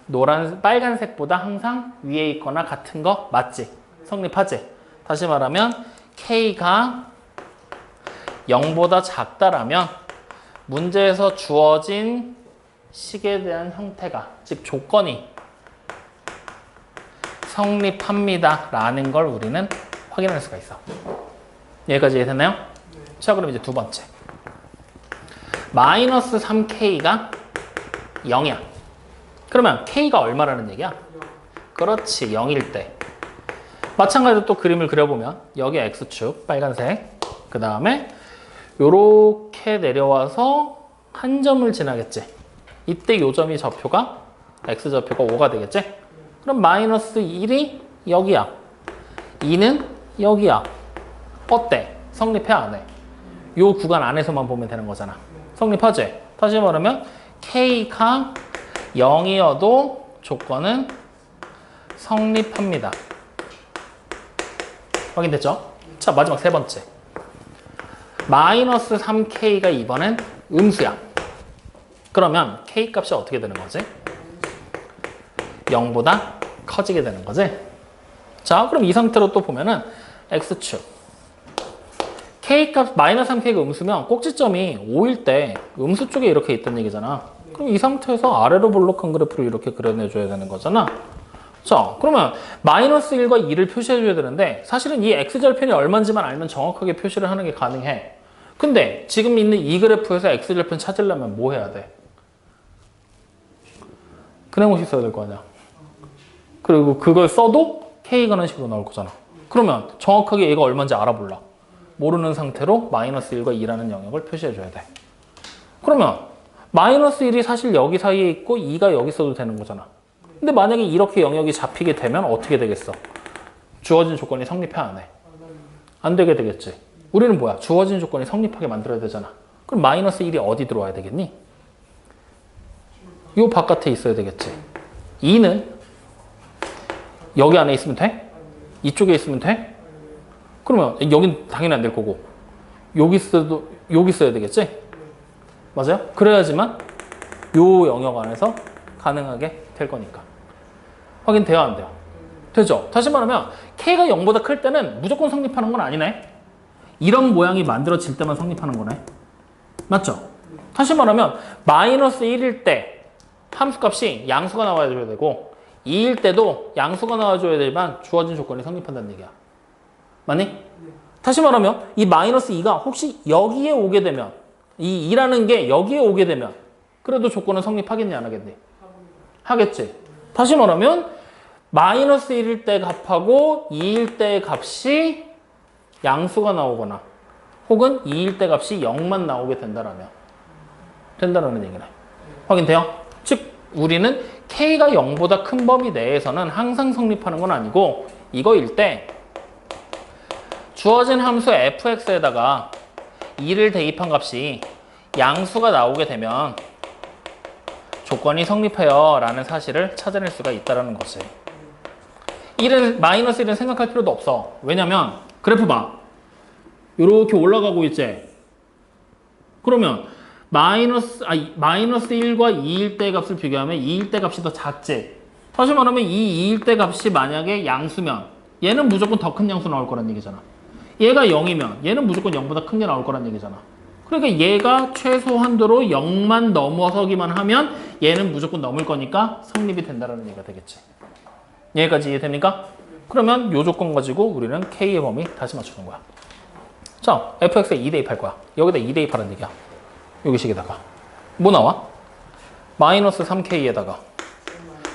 빨간색보다 항상 위에 있거나 같은 거 맞지? 성립하지? 다시 말하면 K가 0보다 작다라면 문제에서 주어진 식에 대한 형태가, 즉 조건이 성립합니다 라는 걸 우리는 확인할 수가 있어. 여기까지 이해됐나요? 자, 그럼 이제 두 번째. 마이너스 3K가 0이야. 그러면 K가 얼마라는 얘기야? 그렇지, 0일 때. 마찬가지로 또 그림을 그려보면 여기 X축, 빨간색. 그 다음에 요렇게 내려와서 한 점을 지나겠지. 이때 요 점이 좌표가 X좌표가 5가 되겠지? 그럼 마이너스 1이 여기야. 2는 여기야. 어때? 성립해 안 해? 요 구간 안에서만 보면 되는 거잖아. 성립하지? 다시 말하면 K가 0이어도 조건은 성립합니다. 확인됐죠? 자, 마지막 세 번째. 마이너스 3K가 이번엔 음수야. 그러면 K 값이 어떻게 되는 거지? 0보다 커지게 되는 거지? 자, 그럼 이 상태로 또 보면은 X축. K값 마이너스 3K가 음수면 꼭지점이 5일 때 음수 쪽에 이렇게 있다는 얘기잖아. 그럼 이 상태에서 아래로 볼록한 그래프를 이렇게 그려내줘야 되는 거잖아. 자, 그러면 마이너스 1과 2를 표시해줘야 되는데 사실은 이 X절편이 얼마인지만 알면 정확하게 표시를 하는 게 가능해. 근데 지금 있는 이 그래프에서 X절편 찾으려면 뭐 해야 돼? 그래놓고 써야 될 거 아니야. 그리고 그걸 써도 K가는 식으로 나올 거잖아. 그러면 정확하게 얘가 얼마인지 알아볼라. 모르는 상태로 마이너스 1과 2라는 영역을 표시해줘야 돼. 그러면 마이너스 1이 사실 여기 사이에 있고 2가 여기 써도 되는 거잖아. 근데 만약에 이렇게 영역이 잡히게 되면 어떻게 되겠어? 주어진 조건이 성립해 안 해? 안 되게 되겠지. 우리는 뭐야? 주어진 조건이 성립하게 만들어야 되잖아. 그럼 마이너스 1이 어디 들어와야 되겠니? 요 바깥에 있어야 되겠지. 2는 여기 안에 있으면 돼? 이쪽에 있으면 돼? 그러면 여긴 당연히 안 될 거고 여기 써야 되겠지? 맞아요? 그래야지만 요 영역 안에서 가능하게 될 거니까. 확인돼요? 안 돼요? 되죠? 다시 말하면 K가 0보다 클 때는 무조건 성립하는 건 아니네. 이런 모양이 만들어질 때만 성립하는 거네. 맞죠? 다시 말하면 마이너스 1일 때 함수값이 양수가 나와줘야 되고 2일 때도 양수가 나와줘야 되지만 주어진 조건이 성립한다는 얘기야. 맞니? 다시 말하면 이 마이너스 2가 혹시 여기에 오게 되면 이 2라는 게 여기에 오게 되면 그래도 조건은 성립하겠니 안 하겠니? 하겠지. 다시 말하면 마이너스 1일 때 값하고 2일 때 값이 양수가 나오거나 혹은 2일 때 값이 0만 나오게 된다는 얘기네. 확인돼요? 즉 우리는 K가 0보다 큰 범위 내에서는 항상 성립하는 건 아니고 이거일 때 주어진 함수 fx에다가 2를 대입한 값이 양수가 나오게 되면 조건이 성립해요 라는 사실을 찾아낼 수가 있다는 거지. 1은 마이너스 1은 생각할 필요도 없어. 왜냐면 그래프 봐. 이렇게 올라가고 있지. 그러면 마이너스 1과 2일 때 값을 비교하면 2일 때 값이 더 작지. 다시 말하면 이 2일 때 값이 만약에 양수면 얘는 무조건 더 큰 양수 나올 거란 얘기잖아. 얘가 0이면 얘는 무조건 0보다 큰 게 나올 거란 얘기잖아. 그러니까 얘가 최소한도로 0만 넘어서기만 하면 얘는 무조건 넘을 거니까 성립이 된다는 얘기가 되겠지. 여기까지 이해됩니까? 그러면 이 조건 가지고 우리는 K의 범위 다시 맞추는 거야. 자, fx에 2 대입할 거야. 여기다 2 대입하라는 얘기야. 여기 식에다가 뭐 나와? 마이너스 3K에다가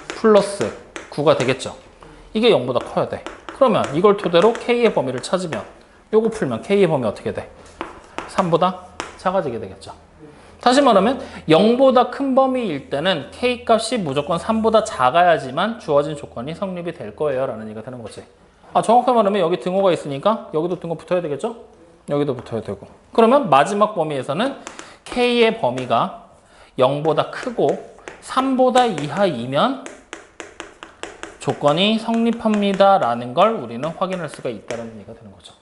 플러스 9가 되겠죠. 이게 0보다 커야 돼. 그러면 이걸 토대로 K의 범위를 찾으면 요거 풀면 K의 범위 어떻게 돼? 3보다 작아지게 되겠죠. 다시 말하면 0보다 큰 범위일 때는 K 값이 무조건 3보다 작아야지만 주어진 조건이 성립이 될 거예요 라는 얘기가 되는 거지. 정확하게 말하면 여기 등호가 있으니까 여기도 등호 붙어야 되겠죠? 여기도 붙어야 되고. 그러면 마지막 범위에서는 K의 범위가 0보다 크고 3보다 이하이면 조건이 성립합니다 라는 걸 우리는 확인할 수가 있다는 얘기가 되는 거죠.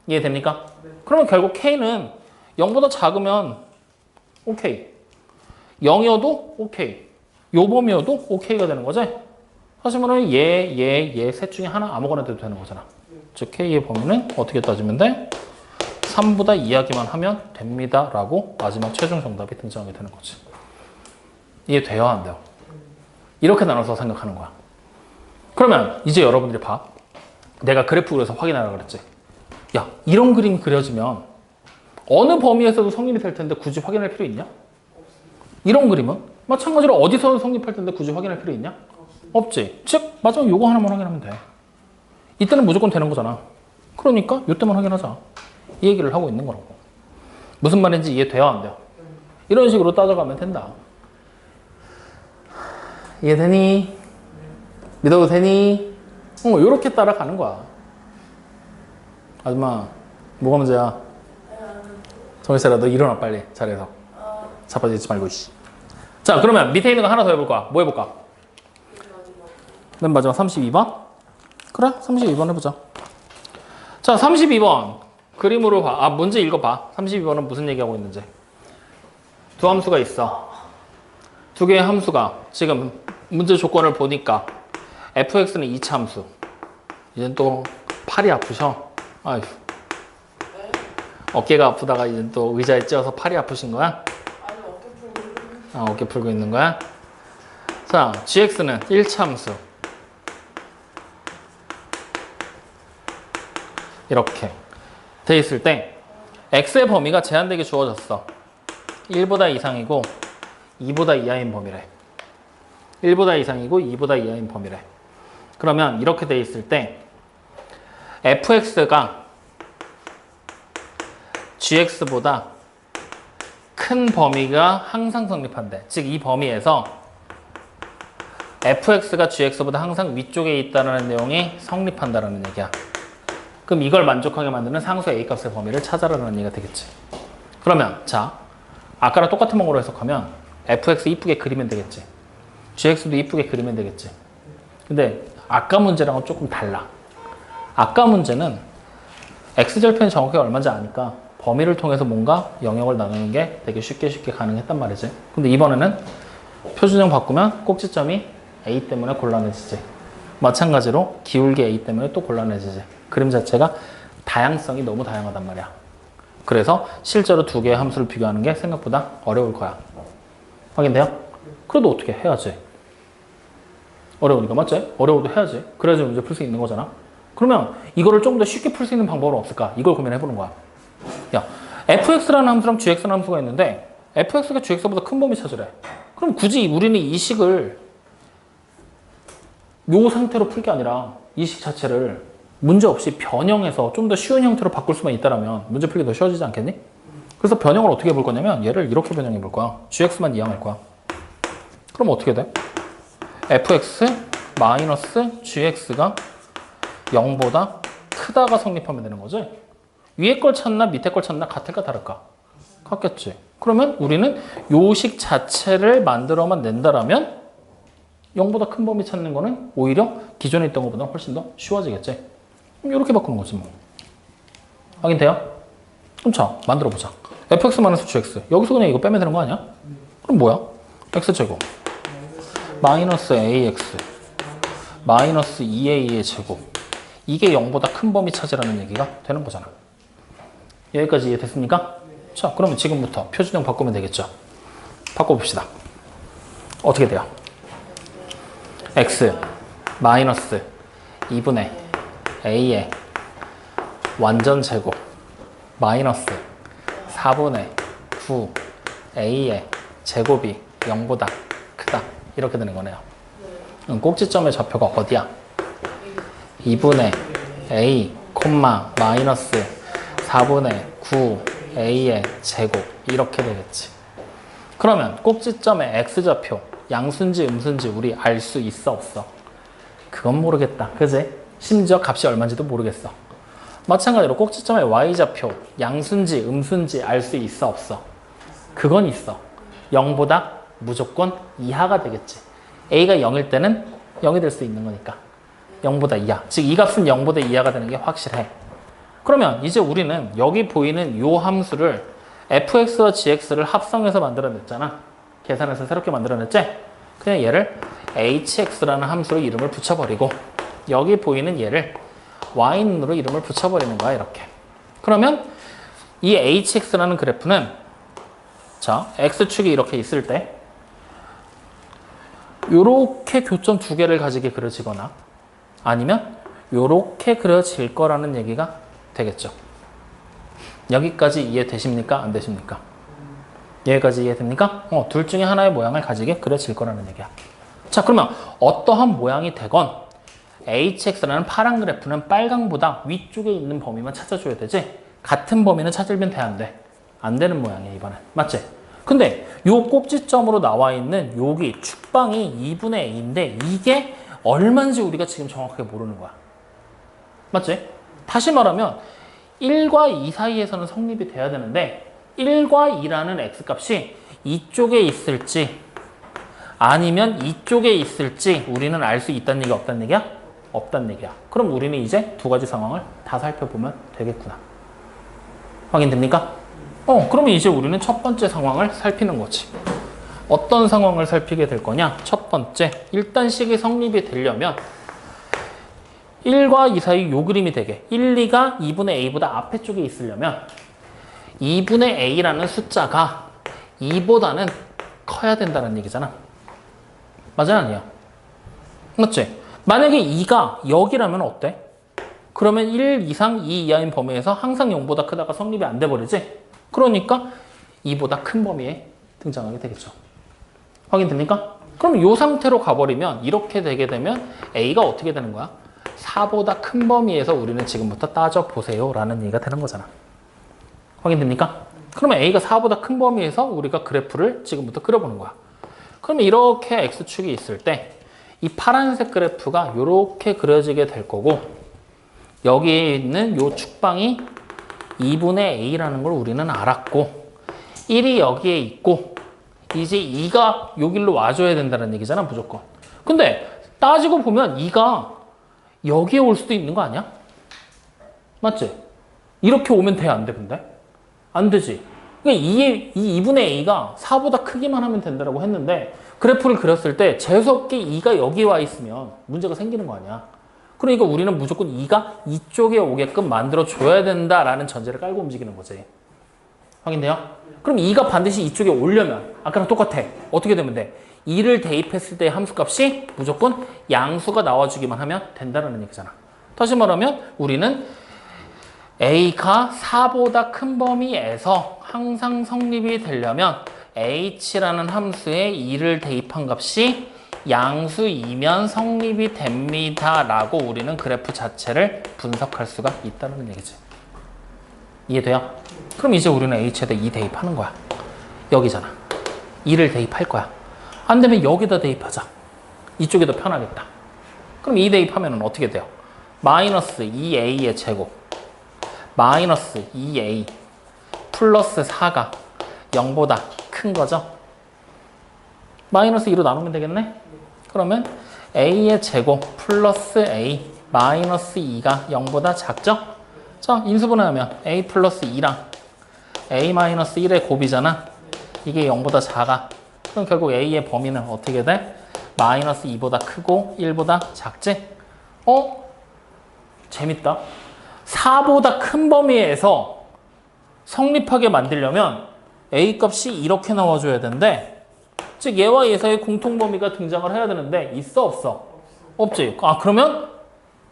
이해됩니까? 네. 그러면 결국 K는 0보다 작으면 오케이. 0이어도 오케이. 요 범위여도 오케이가 되는 거지? 사실 말하면 얘 셋 중에 하나 아무거나 돼도 되는 거잖아. 즉 K의 범위는 어떻게 따지면 돼? 3보다 이야기만 하면 됩니다 라고 마지막 최종 정답이 등장하게 되는 거지. 이해돼요? 안 돼요? 이렇게 나눠서 생각하는 거야. 그러면 이제 여러분들이 봐. 내가 그래프 그려서 확인하라 그랬지. 야, 이런 그림이 그려지면 어느 범위에서도 성립이 될 텐데 굳이 확인할 필요 있냐? 이런 그림은 마찬가지로 어디서든 성립할 텐데 굳이 확인할 필요 있냐? 없지. 즉 마지막 요거 하나만 확인하면 돼. 이때는 무조건 되는 거잖아. 그러니까 요때만 확인하자. 이 얘기를 하고 있는 거라고. 무슨 말인지 이해돼요? 안 돼요? 이런 식으로 따져가면 된다. 이해되니? 믿어도 되니? 요렇게 따라가는 거야. 아줌마, 뭐가 문제야? 정일세라, 너 일어나 빨리 자리에서. 자빠지지 말고 씨. 자, 그러면 밑에 있는 거 하나 더 해볼 거야. 뭐 해볼까? 맨 마지막 32번? 그래, 32번 해보자. 자, 32번 그림으로 봐. 문제 읽어봐. 32번은 무슨 얘기하고 있는지. 두 함수가 있어. 두 개의 함수가 지금 문제 조건을 보니까 fx는 2차 함수. 이젠 또 팔이 아프셔. 아휴. 어깨가 아프다가 이제 또 의자에 찧어서 팔이 아프신 거야? 아니 어깨 풀고 어깨 풀고 있는 거야? 자, gx는 1차 함수. 이렇게 돼 있을 때 x의 범위가 제한되게 주어졌어. 1보다 이상이고 2보다 이하인 범위래. 1보다 이상이고 2보다 이하인 범위래. 그러면 이렇게 돼 있을 때 fx가 gx보다 큰 범위가 항상 성립한대. 즉 이 범위에서 fx가 gx보다 항상 위쪽에 있다는 내용이 성립한다는 얘기야. 그럼 이걸 만족하게 만드는 상수 a값의 범위를 찾아라는 얘기가 되겠지. 그러면 자, 아까랑 똑같은 방법으로 해석하면 fx 이쁘게 그리면 되겠지. gx도 이쁘게 그리면 되겠지. 근데 아까 문제랑은 조금 달라. 아까 문제는 x절편이 정확하게 얼마인지 아니까 범위를 통해서 뭔가 영역을 나누는 게 되게 쉽게 가능했단 말이지. 근데 이번에는 표준형 바꾸면 꼭지점이 a 때문에 곤란해지지. 마찬가지로 기울기 a 때문에 또 곤란해지지. 그림 자체가 다양성이 너무 다양하단 말이야. 그래서 실제로 두 개의 함수를 비교하는 게 생각보다 어려울 거야. 확인돼요? 그래도 어떻게 해야지. 어려우니까 맞지? 어려워도 해야지. 그래야지 문제 풀 수 있는 거잖아. 그러면 이거를 조금 더 쉽게 풀 수 있는 방법은 없을까? 이걸 고민해보는 거야. 야, fx라는 함수랑 gx라는 함수가 있는데 fx가 gx보다 큰 범위 찾으래. 그럼 굳이 우리는 이 식을 요 상태로 풀 게 아니라 이 식 자체를 문제없이 변형해서 좀 더 쉬운 형태로 바꿀 수만 있다면 문제 풀기 더 쉬워지지 않겠니? 그래서 변형을 어떻게 해볼 거냐면 얘를 이렇게 변형해 볼 거야. gx만 이항할 거야. 그럼 어떻게 돼? fx 마이너스 gx가 0보다 크다가 성립하면 되는 거지. 위에 걸 찾나 밑에 걸 찾나 같을까 다를까? 같겠지. 그러면 우리는 요식 자체를 만들어만 낸다라면 0보다 큰 범위 찾는 거는 오히려 기존에 있던 것보다 훨씬 더 쉬워지겠지. 이렇게 바꾸는 거지 뭐. 확인돼요? 그럼 자, 만들어 보자. fx 마이너스 gx. 여기서 그냥 이거 빼면 되는 거 아니야? 그럼 뭐야? x제곱 마이너스 ax 마이너스 2a의 제곱. 이게 0보다 큰 범위 찾으라는 얘기가 되는 거잖아. 여기까지 이해됐습니까? 자, 그러면 지금부터 표준형 바꾸면 되겠죠. 바꿔봅시다. 어떻게 돼요? x 마이너스 2분의 a의 완전 제곱 마이너스 4분의 9 a의 제곱이 0보다 크다. 이렇게 되는 거네요. 꼭지점의 좌표가 어디야? 2분의 a, 마이너스 4분의 9 a의 제곱. 이렇게 되겠지. 그러면 꼭지점의 x좌표 양수인지 음수인지 우리 알 수 있어 없어? 그건 모르겠다. 그지? 심지어 값이 얼마인지도 모르겠어. 마찬가지로 꼭지점의 y좌표 양수인지 음수인지 알 수 있어 없어? 그건 있어. 0보다 무조건 이하가 되겠지. a가 0일 때는 0이 될 수 있는 거니까 0보다 이하. 즉 이 값은 0보다 이하가 되는 게 확실해. 그러면 이제 우리는 여기 보이는 요 함수를 fx와 gx를 합성해서 만들어냈잖아. 계산해서 새롭게 만들어냈지? 그냥 얘를 hx라는 함수로 이름을 붙여버리고 여기 보이는 얘를 y는으로 이름을 붙여버리는 거야. 이렇게. 그러면 이 hx라는 그래프는 자 x축이 이렇게 있을 때 요렇게 교점 두 개를 가지게 그려지거나 아니면 요렇게 그려질 거라는 얘기가 되겠죠. 여기까지 이해되십니까? 안 되십니까? 여기까지 이해됩니까? 둘 중에 하나의 모양을 가지게 그려질 거라는 얘기야. 자, 그러면 어떠한 모양이 되건 hx라는 파란 그래프는 빨강보다 위쪽에 있는 범위만 찾아줘야 되지 같은 범위는 찾으면 돼, 안 돼? 안 되는 모양이야, 이번엔. 맞지? 근데 요 꼭지점으로 나와 있는 여기 축방이 2분의 a인데 이게 얼마인지 우리가 지금 정확하게 모르는 거야. 맞지? 다시 말하면 1과 2 사이에서는 성립이 돼야 되는데 1과 2라는 x값이 이쪽에 있을지 아니면 이쪽에 있을지 우리는 알 수 있다는 얘기야, 없다는 얘기야? 없다는 얘기야. 그럼 우리는 이제 두 가지 상황을 다 살펴보면 되겠구나. 확인됩니까? 그러면 이제 우리는 첫 번째 상황을 살피는 거지. 어떤 상황을 살피게 될 거냐? 첫 번째, 일단 식이 성립이 되려면 1과 2 사이 요 그림이 되게 1, 2가 2분의 a보다 앞에 쪽에 있으려면 2분의 a라는 숫자가 2보다는 커야 된다는 얘기잖아. 맞아, 아니야? 맞지? 만약에 2가 여기라면 어때? 그러면 1 이상 2 이하인 범위에서 항상 0보다 크다가 성립이 안 돼버리지? 그러니까 2보다 큰 범위에 등장하게 되겠죠. 확인됩니까? 그럼 이 상태로 가버리면 이렇게 되게 되면 a가 어떻게 되는 거야? 4보다 큰 범위에서 우리는 지금부터 따져보세요 라는 얘기가 되는 거잖아. 확인됩니까? 그러면 a가 4보다 큰 범위에서 우리가 그래프를 지금부터 그려보는 거야. 그러면 이렇게 x축이 있을 때 이 파란색 그래프가 이렇게 그려지게 될 거고 여기에 있는 이 축방이 2분의 a라는 걸 우리는 알았고 1이 여기에 있고 이제 2가 요 길로 와줘야 된다는 얘기잖아, 무조건. 근데 따지고 보면 2가 여기에 올 수도 있는 거 아니야? 맞지? 이렇게 오면 돼, 안 돼, 근데? 안 되지. 그러니까 이 2분의 a가 4보다 크기만 하면 된다고 했는데 그래프를 그렸을 때 재수없게 2가 여기 와 있으면 문제가 생기는 거 아니야. 그러니까 우리는 무조건 2가 이쪽에 오게끔 만들어줘야 된다라는 전제를 깔고 움직이는 거지. 확인돼요? 그럼 2가 반드시 이쪽에 오려면 아까랑 똑같아. 어떻게 되면 돼? 2를 대입했을 때 함수값이 무조건 양수가 나와주기만 하면 된다는 얘기잖아. 다시 말하면 우리는 a가 4보다 큰 범위에서 항상 성립이 되려면 h라는 함수에 2를 대입한 값이 양수이면 성립이 됩니다 라고 우리는 그래프 자체를 분석할 수가 있다는 얘기지. 이해돼요? 그럼 이제 우리는 h에다 2 대입하는 거야. 여기잖아. 2를 대입할 거야. 안 되면 여기다 대입하자. 이쪽이 더 편하겠다. 그럼 2 대입하면 어떻게 돼요? 마이너스 2a의 제곱 마이너스 2a 플러스 4가 0보다 큰 거죠. 마이너스 2로 나누면 되겠네? 그러면 a의 제곱 플러스 a 마이너스 2가 0보다 작죠? 자, 인수분해하면 a 플러스 2랑 a-1의 곱이잖아. 이게 0보다 작아. 그럼 결국 a의 범위는 어떻게 돼? 마이너스 2보다 크고 1보다 작지? 재밌다. 4보다 큰 범위에서 성립하게 만들려면 a 값이 이렇게 나와줘야 되는데, 즉 얘와 얘 사이에 공통범위가 등장을 해야 되는데 있어 없어? 없지. 그러면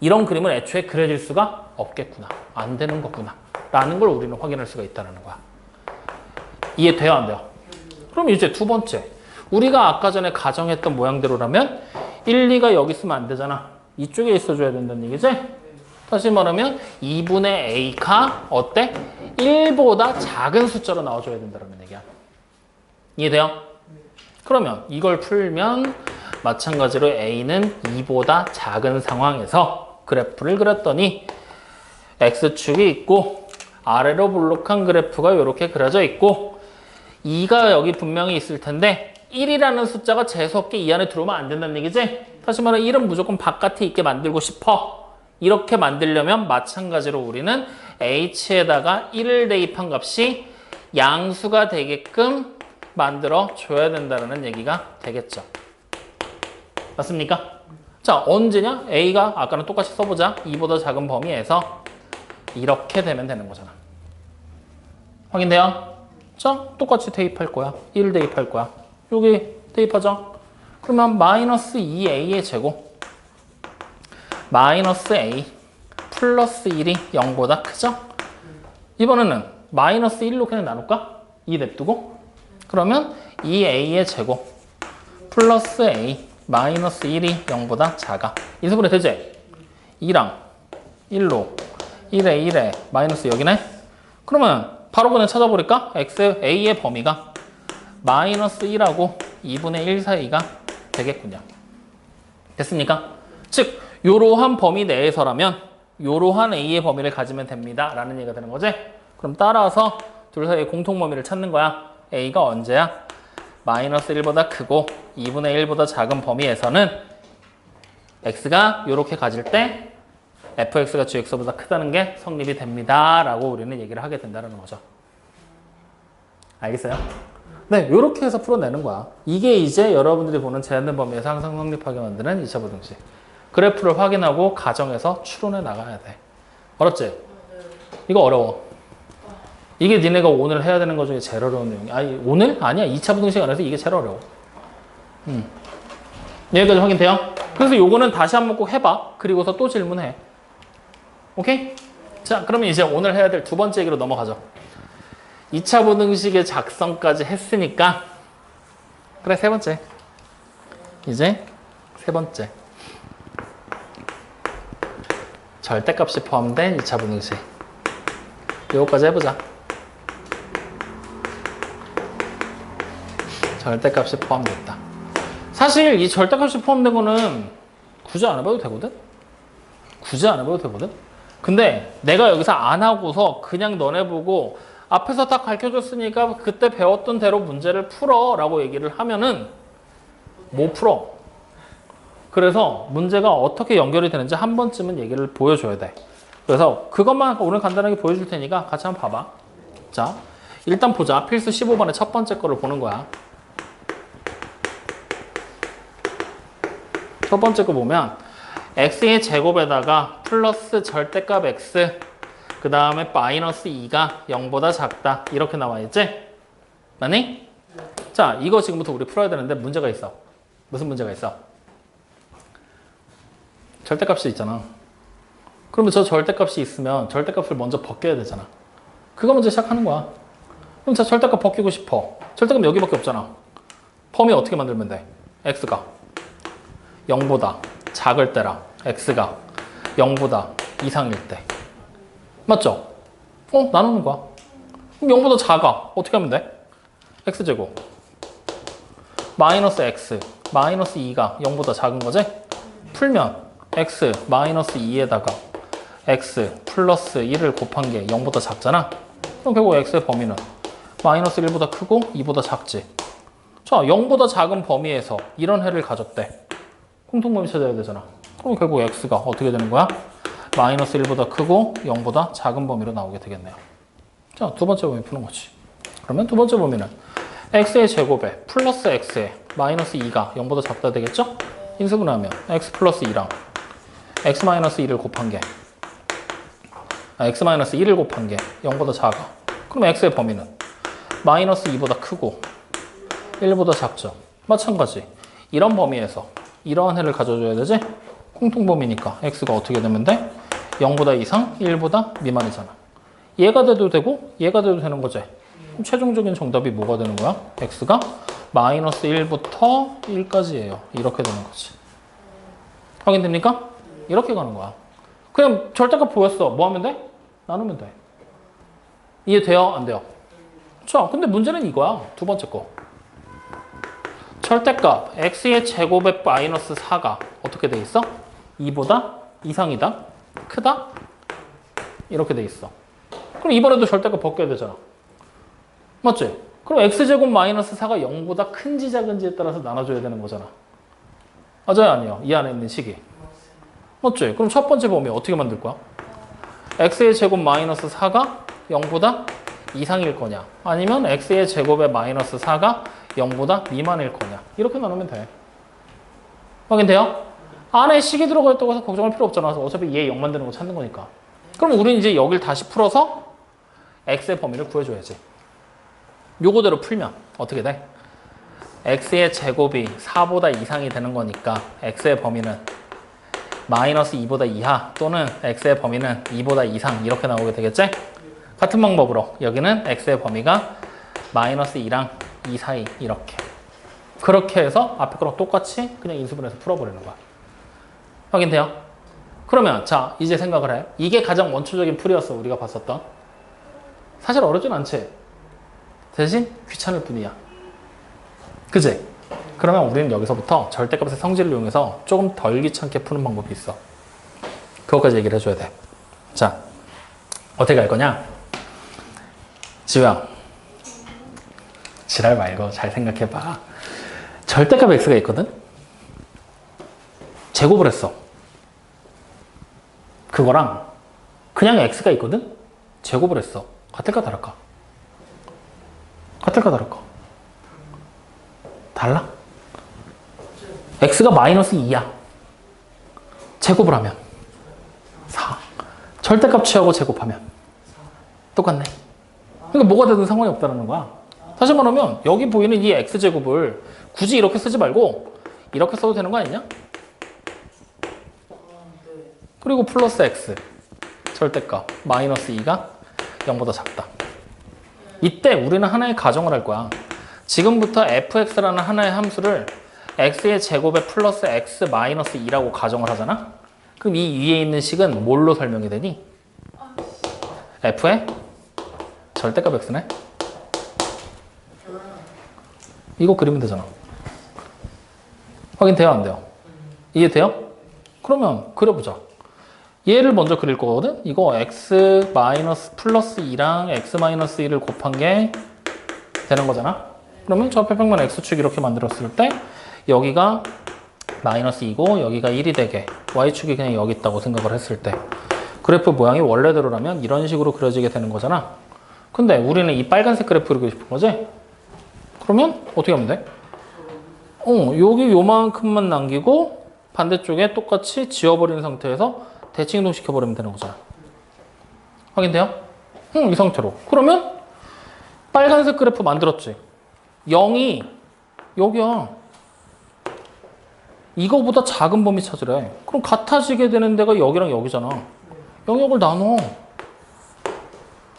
이런 그림은 애초에 그려질 수가 없겠구나. 안 되는 거구나. 라는 걸 우리는 확인할 수가 있다는 거야. 이해돼요? 안 돼요? 그럼 이제 두 번째. 우리가 아까 전에 가정했던 모양대로라면 1, 2가 여기 있으면 안 되잖아. 이쪽에 있어줘야 된다는 얘기지? 다시 말하면 2분의 a가 어때? 1보다 작은 숫자로 나와줘야 된다는 얘기야. 이해돼요? 그러면 이걸 풀면 마찬가지로 a는 2보다 작은 상황에서 그래프를 그렸더니 x축이 있고 아래로 볼록한 그래프가 이렇게 그려져 있고 2가 여기 분명히 있을 텐데 1이라는 숫자가 재수없게 이 안에 들어오면 안 된다는 얘기지? 다시 말하면 1은 무조건 바깥에 있게 만들고 싶어. 이렇게 만들려면 마찬가지로 우리는 h에다가 1을 대입한 값이 양수가 되게끔 만들어 줘야 된다는 얘기가 되겠죠. 맞습니까? 자, 언제냐? a가 아까랑 똑같이 써보자. 2보다 작은 범위에서 이렇게 되면 되는 거잖아. 확인돼요? 자, 똑같이 대입할 거야. 1 대입할 거야. 여기 대입하자. 그러면 마이너스 2a의 제곱 마이너스 a 플러스 1이 0보다 크죠? 이번에는 마이너스 1로 그냥 나눌까? 2 냅두고 그러면 2a의 제곱 플러스 a 마이너스 1이 0보다 작아. 인수분해 되지? 2랑 1로 1에 1에 마이너스 여기네? 그러면 바로 그냥 찾아보니까 a의 범위가 마이너스 1하고 2분의 1 사이가 되겠군요. 됐습니까? 즉 이러한 범위 내에서라면 이러한 a의 범위를 가지면 됩니다 라는 얘기가 되는 거지. 그럼 따라서 둘 사이의 공통 범위를 찾는 거야. a가 언제야? 마이너스 1보다 크고 2분의 1보다 작은 범위에서는 x가 이렇게 가질 때 fx가 gx보다 크다는 게 성립이 됩니다 라고 우리는 얘기를 하게 된다는 거죠. 알겠어요? 네, 이렇게 해서 풀어내는 거야. 이게 이제 여러분들이 보는 제한된 범위에서 항상 성립하게 만드는 2차 부등식. 그래프를 확인하고 가정해서 추론해 나가야 돼. 어렵지? 이거 어려워. 이게 니네가 오늘 해야 되는 것 중에 제일 어려운 내용이야. 아니, 오늘? 아니야. 2차 부등식 안에서 이게 제일 어려워. 여기까지 확인돼요? 그래서 요거는 다시 한번 꼭 해봐. 그리고서 또 질문해. 오케이? 자, 그러면 이제 오늘 해야 될 두 번째 얘기로 넘어가죠. 2차 부등식의 작성까지 했으니까 그래, 세 번째. 이제 세 번째. 절대값이 포함된 2차 부등식. 요거까지 해보자. 절대값이 포함됐다. 사실 이 절대값이 포함된 거는 굳이 안 해봐도 되거든? 굳이 안 해봐도 되거든? 근데 내가 여기서 안 하고서 그냥 너네 보고 앞에서 다 가르쳐줬으니까 그때 배웠던 대로 문제를 풀어 라고 얘기를 하면은 못 풀어. 그래서 문제가 어떻게 연결이 되는지 한 번쯤은 얘기를 보여줘야 돼. 그래서 그것만 오늘 간단하게 보여줄 테니까 같이 한번 봐봐. 자, 일단 보자. 필수 15번의 첫 번째 거를 보는 거야. 첫 번째 거 보면 x의 제곱에다가 플러스 절대값 x 그 다음에 마이너스 2가 0보다 작다 이렇게 나와 있지? 맞니? 자, 이거 지금부터 우리 풀어야 되는데 문제가 있어. 무슨 문제가 있어? 절대값이 있잖아. 그러면 저 절대값이 있으면 절대값을 먼저 벗겨야 되잖아. 그거 먼저 시작하는 거야. 그럼 자, 절대값 벗기고 싶어. 절대값 여기밖에 없잖아. 범위 어떻게 만들면 돼? x가 0보다 작을 때랑 x가 0보다 이상일 때. 맞죠? 나누는 거야. 그럼 0보다 작아. 어떻게 하면 돼? x제곱 마이너스 x 마이너스 2가 0보다 작은 거지? 풀면 x 마이너스 2에다가 x 플러스 1을 곱한 게 0보다 작잖아. 그럼 결국 x의 범위는 마이너스 1보다 크고 2보다 작지. 자, 0보다 작은 범위에서 이런 해를 가졌대. 공통범위 찾아야 되잖아. 그럼 결국 x가 어떻게 되는 거야? 마이너스 1보다 크고 0보다 작은 범위로 나오게 되겠네요. 자, 두 번째 범위 푸는 거지. 그러면 두 번째 범위는 x의 제곱에 플러스 x에 마이너스 2가 0보다 작다 되겠죠? 인수분해하면 x 플러스 2랑 x 마이너스 2를 곱한 게 x 마이너스 1을 곱한 게 0보다 작아. 그럼 x의 범위는 마이너스 2보다 크고 1보다 작죠. 마찬가지. 이런 범위에서 이러한 해를 가져줘야 되지? 공통범위니까 x가 어떻게 되면 돼? 0보다 이상, 1보다 미만이잖아. 얘가 돼도 되고 얘가 돼도 되는 거지. 그럼 최종적인 정답이 뭐가 되는 거야? x가 마이너스 1부터 1까지예요. 이렇게 되는 거지. 확인됩니까? 이렇게 가는 거야. 그냥 절대값 보였어. 뭐 하면 돼? 나누면 돼. 이해돼요? 안 돼요? 자, 근데 문제는 이거야. 두 번째 거. 절대값 x의 제곱에 마이너스 4가 어떻게 돼 있어? 2보다 이상이다? 크다? 이렇게 돼 있어. 그럼 이번에도 절대값 벗겨야 되잖아. 맞지? 그럼 x제곱 마이너스 4가 0보다 큰지 작은지에 따라서 나눠줘야 되는 거잖아. 맞아요? 아니에요? 이 안에 있는 식이. 맞지? 그럼 첫 번째 범위 어떻게 만들 거야? x의 제곱 마이너스 4가 0보다 이상일 거냐? 아니면 x의 제곱에 마이너스 4가 0보다 미만일 거냐? 이렇게 나누면 돼. 확인돼요? 안에 식이 들어가 있다고 해서 걱정할 필요 없잖아. 어차피 얘 0 만드는 거 찾는 거니까. 그럼 우리는 이제 여길 다시 풀어서 x의 범위를 구해줘야지. 요거대로 풀면 어떻게 돼? x의 제곱이 4보다 이상이 되는 거니까 x의 범위는 마이너스 2보다 이하 또는 x의 범위는 2보다 이상 이렇게 나오게 되겠지? 같은 방법으로 여기는 x의 범위가 마이너스 2랑 2 사이 이렇게. 그렇게 해서 앞에 거랑 똑같이 그냥 인수분해서 풀어버리는 거야. 확인돼요? 그러면 자 이제 생각을 해. 이게 가장 원초적인 풀이었어. 우리가 봤었던. 사실 어렵진 않지. 대신 귀찮을 뿐이야. 그치? 그러면 우리는 여기서부터 절대값의 성질을 이용해서 조금 덜 귀찮게 푸는 방법이 있어. 그것까지 얘기를 해줘야 돼. 자, 어떻게 할 거냐? 지우야, 지랄 말고 잘 생각해봐. 절대값 x가 있거든? 제곱을 했어. 그거랑 그냥 x가 있거든? 제곱을 했어. 같을까 다를까? 같을까 다를까? 달라? x가 마이너스 2야. 제곱을 하면 4. 절대값 취하고 제곱하면 똑같네. 그러니까 뭐가 되든 상관이 없다는 거야. 다시 말하면 여기 보이는 이 x제곱을 굳이 이렇게 쓰지 말고 이렇게 써도 되는 거 아니냐? 그리고 플러스 x 절대값 마이너스 2가 0보다 작다. 이때 우리는 하나의 가정을 할 거야. 지금부터 fx라는 하나의 함수를 x의 제곱에 플러스 x 마이너스 2라고 가정을 하잖아? 그럼 이 위에 있는 식은 뭘로 설명이 되니? f의 절대값 x네? 이거 그리면 되잖아. 확인돼요? 안 돼요? 이해돼요? 그러면 그려보자. 얘를 먼저 그릴 거거든? 이거 x 마이너스 플러스 2랑 x 마이너스 1을 곱한 게 되는 거잖아? 그러면 저 앞에 평면 x축 이렇게 만들었을 때 여기가 마이너스 2고 여기가 1이 되게 y축이 그냥 여기 있다고 생각을 했을 때 그래프 모양이 원래대로라면 이런 식으로 그려지게 되는 거잖아. 근데 우리는 이 빨간색 그래프를 그리고 싶은 거지? 그러면 어떻게 하면 돼? 여기 요만큼만 남기고 반대쪽에 똑같이 지워버린 상태에서 대칭 이동시켜버리면 되는 거잖아. 확인돼요? 이 상태로. 그러면 빨간색 그래프 만들었지? 0이 여기야. 이거보다 작은 범위 찾으래. 그럼 같아지게 되는 데가 여기랑 여기잖아. 영역을 나눠.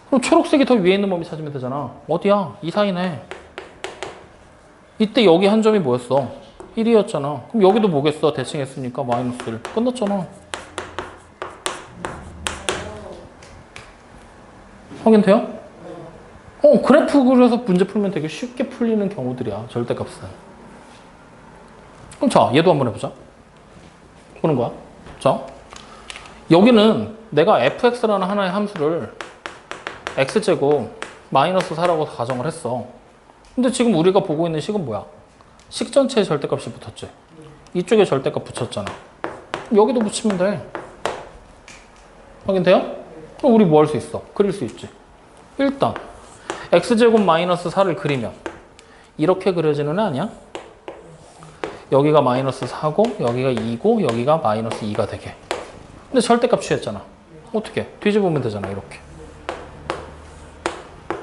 그럼 초록색이 더 위에 있는 범위 찾으면 되잖아. 어디야? 이 사이네. 이때 여기 한 점이 뭐였어? 1이었잖아. 그럼 여기도 뭐겠어? 대칭했으니까 마이너스 1. 끝났잖아. 확인돼요? 그래프 그려서 문제 풀면 되게 쉽게 풀리는 경우들이야. 절대값은. 그럼 자, 얘도 한번 해보자. 보는 거야. 자, 여기는 내가 fx라는 하나의 함수를 x제곱 마이너스 4라고 가정을 했어. 근데 지금 우리가 보고 있는 식은 뭐야? 식 전체에 절대값이 붙었지. 이쪽에 절대값 붙였잖아. 여기도 붙이면 돼. 확인돼요? 그럼 우리 뭐 할 수 있어? 그릴 수 있지. 일단 x제곱 마이너스 4를 그리면 이렇게 그려지는 애 아니야? 여기가 마이너스 4고 여기가 2고 여기가 마이너스 2가 되게. 근데 절대값 취했잖아. 어떻게? 뒤집으면 되잖아. 이렇게.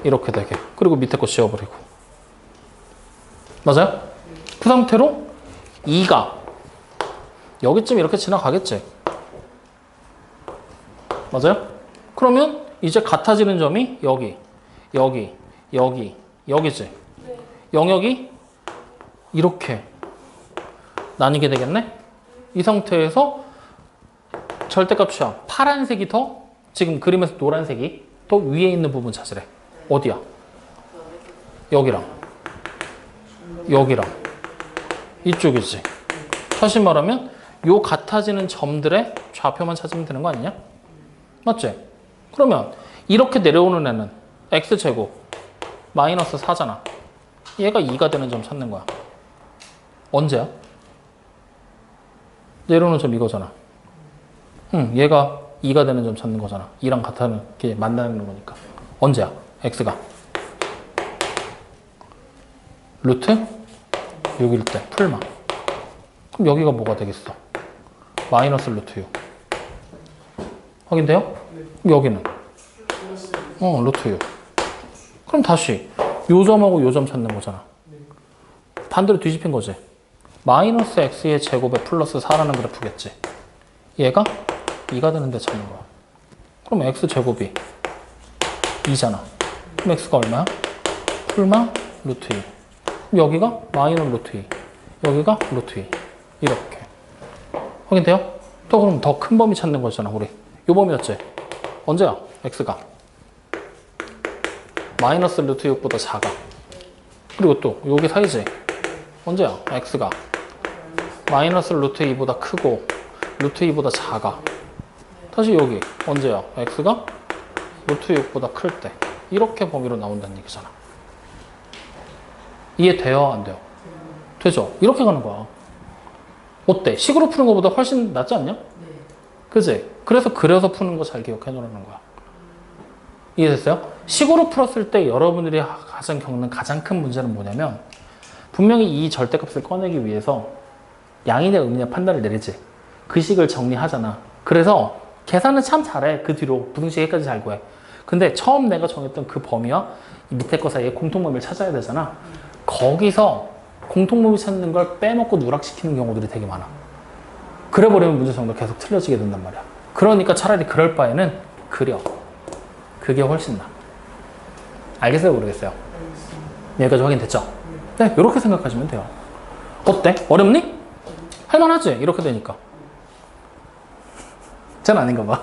이렇게 되게. 그리고 밑에 거 씌워버리고. 맞아요? 그 상태로 2가 여기쯤 이렇게 지나가겠지. 맞아요? 그러면 이제 같아지는 점이 여기, 여기, 여기, 여기지. 영역이 이렇게 나뉘게 되겠네? 이 상태에서 절대값이야. 파란색이 더, 지금 그림에서 노란색이 더 위에 있는 부분 찾으래. 어디야? 여기랑 여기랑 이쪽이지. 다시 말하면 요 같아지는 점들의 좌표만 찾으면 되는 거 아니냐? 맞지? 그러면 이렇게 내려오는 애는 x제곱 마이너스 4잖아. 얘가 2가 되는 점 찾는 거야. 언제야? 내려오는 점 이거잖아. 얘가 2가 되는 점 찾는 거잖아. 2랑 같다는 게 만나는 거니까. 언제야? x가 루트 6일 때 풀마. 그럼 여기가 뭐가 되겠어? 마이너스 루트 6. 확인돼요? 그럼 여기는 루트 6. 그럼 다시 요 점하고 요 점 찾는 거잖아. 반대로 뒤집힌 거지. 마이너스 x의 제곱에 플러스 4라는 그래프겠지. 얘가 2가 되는데 찾는 거야. 그럼 x제곱이 2잖아. 그럼 x가 얼마야? 풀마 루트 2. 그럼 여기가 마이너스 루트 2. 여기가 루트 2. 이렇게. 확인돼요? 또 그럼 더 큰 범위 찾는 거잖아, 우리. 요 범위였지? 언제야? x가 마이너스 루트 6보다 작아. 그리고 또 여기 사이지? 언제야? x가 마이너스 루트 2보다 크고 루트 2보다 작아. 다시 여기 언제야? x가 루트 6보다 클 때. 이렇게 범위로 나온다는 얘기잖아. 이해돼요? 안 돼요? 되죠? 이렇게 가는 거야. 어때? 식으로 푸는 것보다 훨씬 낫지 않냐? 그지? 그래서 그려서 푸는 거 잘 기억해 놓으라는 거야. 이해됐어요? 식으로 풀었을 때 여러분들이 가장 겪는 가장 큰 문제는 뭐냐면 분명히 이 절대값을 꺼내기 위해서 양이냐 음이냐 판단을 내리지. 그 식을 정리하잖아. 그래서 계산은 참 잘해. 그 뒤로 부등식까지 잘 구해. 근데 처음 내가 정했던 그 범위와 이 밑에 거 사이에 공통범위를 찾아야 되잖아. 거기서 공통범위 찾는 걸 빼먹고 누락시키는 경우들이 되게 많아. 그래버리면 문제 정답 계속 틀려지게 된단 말이야. 그러니까 차라리 그럴 바에는 그려. 그게 훨씬 나아. 알겠어요? 모르겠어요? 여기까지 확인됐죠? 네, 이렇게 생각하시면 돼요. 어때? 어렵니? 할만하지? 이렇게 되니까. 전 아닌가 봐.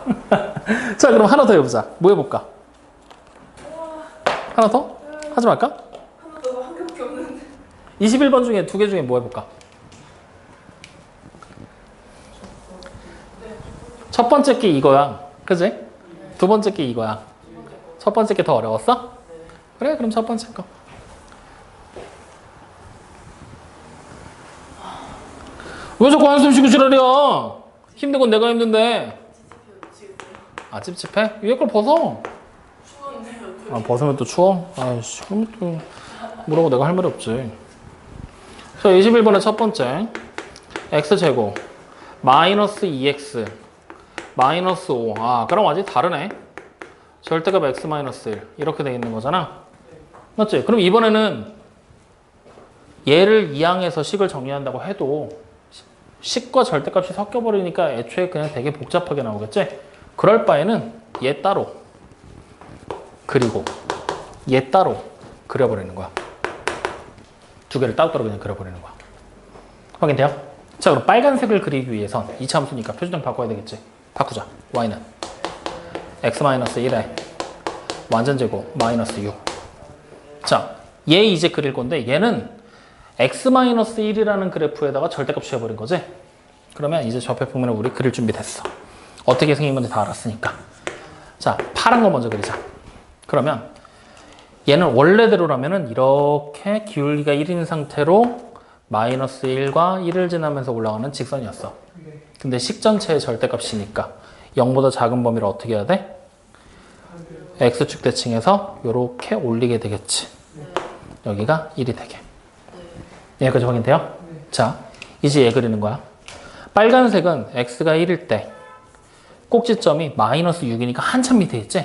자, 그럼 하나 더 해보자. 뭐 해볼까? 하나 더? 하지 말까? 하나 더 한 개밖에 없는데. 21번 중에 두 개 중에 뭐 해볼까? 첫 번째 게 이거야. 그지? 두 번째 게 이거야. 첫 번째 게 더 어려웠어? 그래, 그럼 첫 번째 거. 왜 자꾸 한숨 쉬고 지랄이야? 힘든 건 내가 힘든데. 아, 찝찝해? 위에 걸 벗어. 추운데요. 아, 벗으면 또 추워? 아이씨, 그럼 또 뭐라고 내가 할 말이 없지. 자, 21번의 첫 번째. x제곱 마이너스 2x 마이너스 5. 아, 그럼 완전히 다르네. 절대값 x 마이너스 1 이렇게 돼 있는 거잖아. 맞지? 그럼 이번에는 얘를 이항해서 식을 정리한다고 해도 식과 절대값이 섞여버리니까 애초에 그냥 되게 복잡하게 나오겠지? 그럴 바에는 얘 따로 그리고 얘 따로 그려버리는 거야. 두 개를 따로따로 그냥 그려버리는 거야. 확인돼요? 자, 그럼 빨간색을 그리기 위해선 이차함수니까 표준형 바꿔야 되겠지? 바꾸자. y는 x-1에 완전제곱 마이너스 6. 자, 얘 이제 그릴 건데 얘는 x-1이라는 그래프에다가 절대값 취해버린 거지? 그러면 이제 좌표 평면을 우리 그릴 준비 됐어. 어떻게 생긴 건지 다 알았으니까. 자, 파란 거 먼저 그리자. 그러면 얘는 원래대로라면은 이렇게 기울기가 1인 상태로 마이너스 1과 1을 지나면서 올라가는 직선이었어. 근데 식 전체의 절대값이니까 0보다 작은 범위를 어떻게 해야 돼? x축 대칭해서 요렇게 올리게 되겠지. 여기가 1이 되게. 여기까지 확인돼요? 자, 이제 얘 그리는 거야. 빨간색은 x가 1일 때 꼭지점이 마이너스 6이니까 한참 밑에 있지?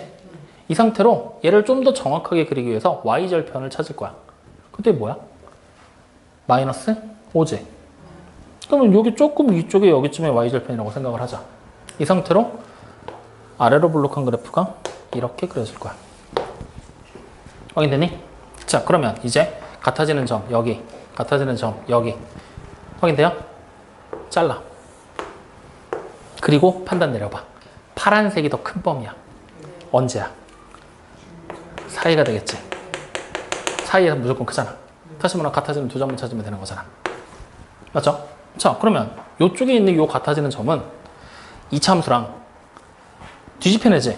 이 상태로 얘를 좀 더 정확하게 그리기 위해서 y절편을 찾을 거야. 그때 뭐야? 마이너스 5지? 그러면 여기 조금 위쪽에 여기쯤에 y절편이라고 생각을 하자. 이 상태로 아래로 블록한 그래프가 이렇게 그려질 거야. 확인되니? 자, 그러면 이제 같아지는 점 여기, 같아지는 점 여기. 확인돼요? 잘라. 그리고 판단 내려봐. 파란색이 더 큰 범위야. 언제야? 사이가 되겠지. 사이에서 무조건 크잖아. 다시 말하면 같아지는 두 점을 찾으면 되는 거잖아. 맞죠? 자, 그러면 이쪽에 있는 이 같아지는 점은 이차함수랑 뒤집혀내지.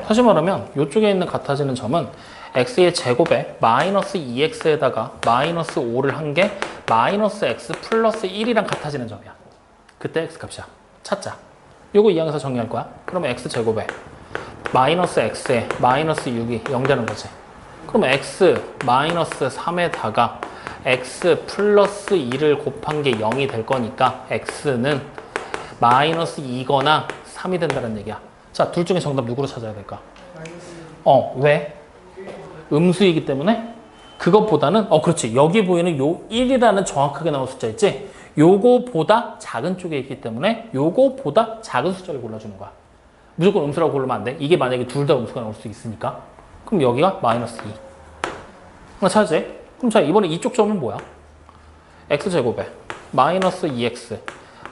다시 말하면 이쪽에 있는 같아지는 점은 x의 제곱에 마이너스 2x에다가 마이너스 5를 한 게 마이너스 x 플러스 1이랑 같아지는 점이야. 그때 x 값이야. 찾자. 요거 이항에서 정리할 거야. 그러면 x 제곱에 마이너스 x에 마이너스 6이 0 되는 거지. 그러면 x 마이너스 3에다가 x 플러스 2를 곱한 게 0이 될 거니까 x는 마이너스 2거나 3이 된다는 얘기야. 자, 둘 중에 정답 누구로 찾아야 될까? 왜? 음수이기 때문에? 그것보다는 그렇지. 여기 보이는 요 1이라는 정확하게 나온 숫자 있지? 요거보다 작은 쪽에 있기 때문에 요거보다 작은 숫자를 골라주는 거야. 무조건 음수라고 고르면 안 돼. 이게 만약에 둘 다 음수가 나올 수 있으니까. 그럼 여기가 마이너스 2. 하나 찾지? 그럼 자, 이번에 이쪽 점은 뭐야? x제곱에 마이너스 2x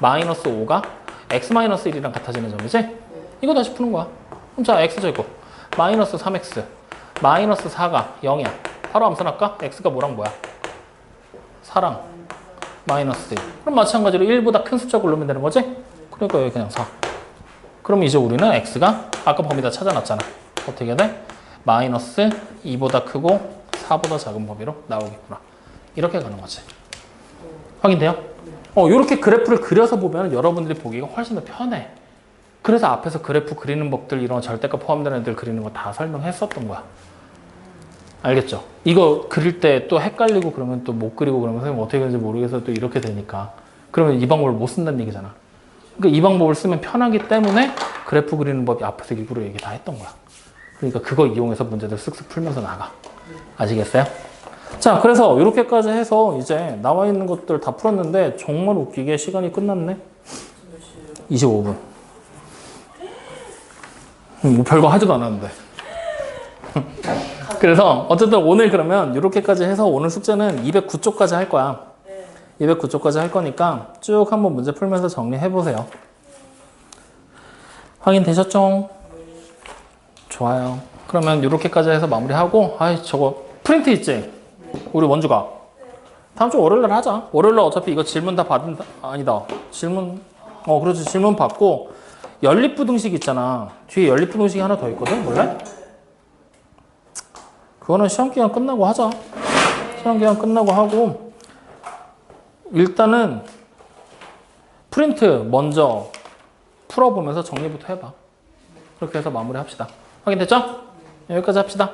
마이너스 5가 x 마이너스 1이랑 같아지는 점이지? 이거 다시 푸는 거야. 그럼 자, x제곱 마이너스 3x 마이너스 4가 0이야. 바로 암산할까? x가 뭐랑 뭐야? 4랑 마이너스 1. 그럼 마찬가지로 1보다 큰 숫자 고르면 되는 거지? 그러니까 여기 그냥 4. 그럼 이제 우리는 x가 아까 범위 다 찾아놨잖아. 어떻게 돼? 마이너스 2보다 크고 4보다 작은 범위로 나오겠구나. 이렇게 가는 거지. 확인돼요? 이렇게 그래프를 그려서 보면 여러분들이 보기가 훨씬 더 편해. 그래서 앞에서 그래프 그리는 법들, 이런 절대값 포함되는 애들 그리는 거 다 설명했었던 거야. 알겠죠? 이거 그릴 때 또 헷갈리고 그러면 또 못 그리고 그러면 선생님 어떻게 그런지 모르겠어 또 이렇게 되니까. 그러면 이 방법을 못 쓴다는 얘기잖아. 그러니까 이 방법을 쓰면 편하기 때문에 그래프 그리는 법이 앞에서 일부러 얘기 다 했던 거야. 그러니까 그거 이용해서 문제들 쓱쓱 풀면서 나가. 아시겠어요? 자, 그래서 이렇게까지 해서 이제 나와 있는 것들 다 풀었는데 정말 웃기게 시간이 끝났네. 25분. 뭐 별거 하지도 않았는데. 그래서 어쨌든 오늘 그러면 이렇게까지 해서 오늘 숙제는 209쪽까지 할 거야. 209쪽까지 할 거니까 쭉 한번 문제 풀면서 정리해 보세요. 확인되셨죠? 좋아요. 그러면 이렇게까지 해서 마무리하고, 저거 프린트 있지? 우리 원주가. 다음 주 월요일날 하자. 월요일날 어차피 이거 질문 다 받은다. 아니다. 질문, 그렇지. 질문 받고, 연립부등식 있잖아. 뒤에 연립부등식이 하나 더 있거든, 원래? 그거는 시험기간 끝나고 하자. 시험기간 끝나고 하고, 일단은 프린트 먼저 풀어보면서 정리부터 해봐. 그렇게 해서 마무리 합시다. 확인됐죠? 여기까지 합시다.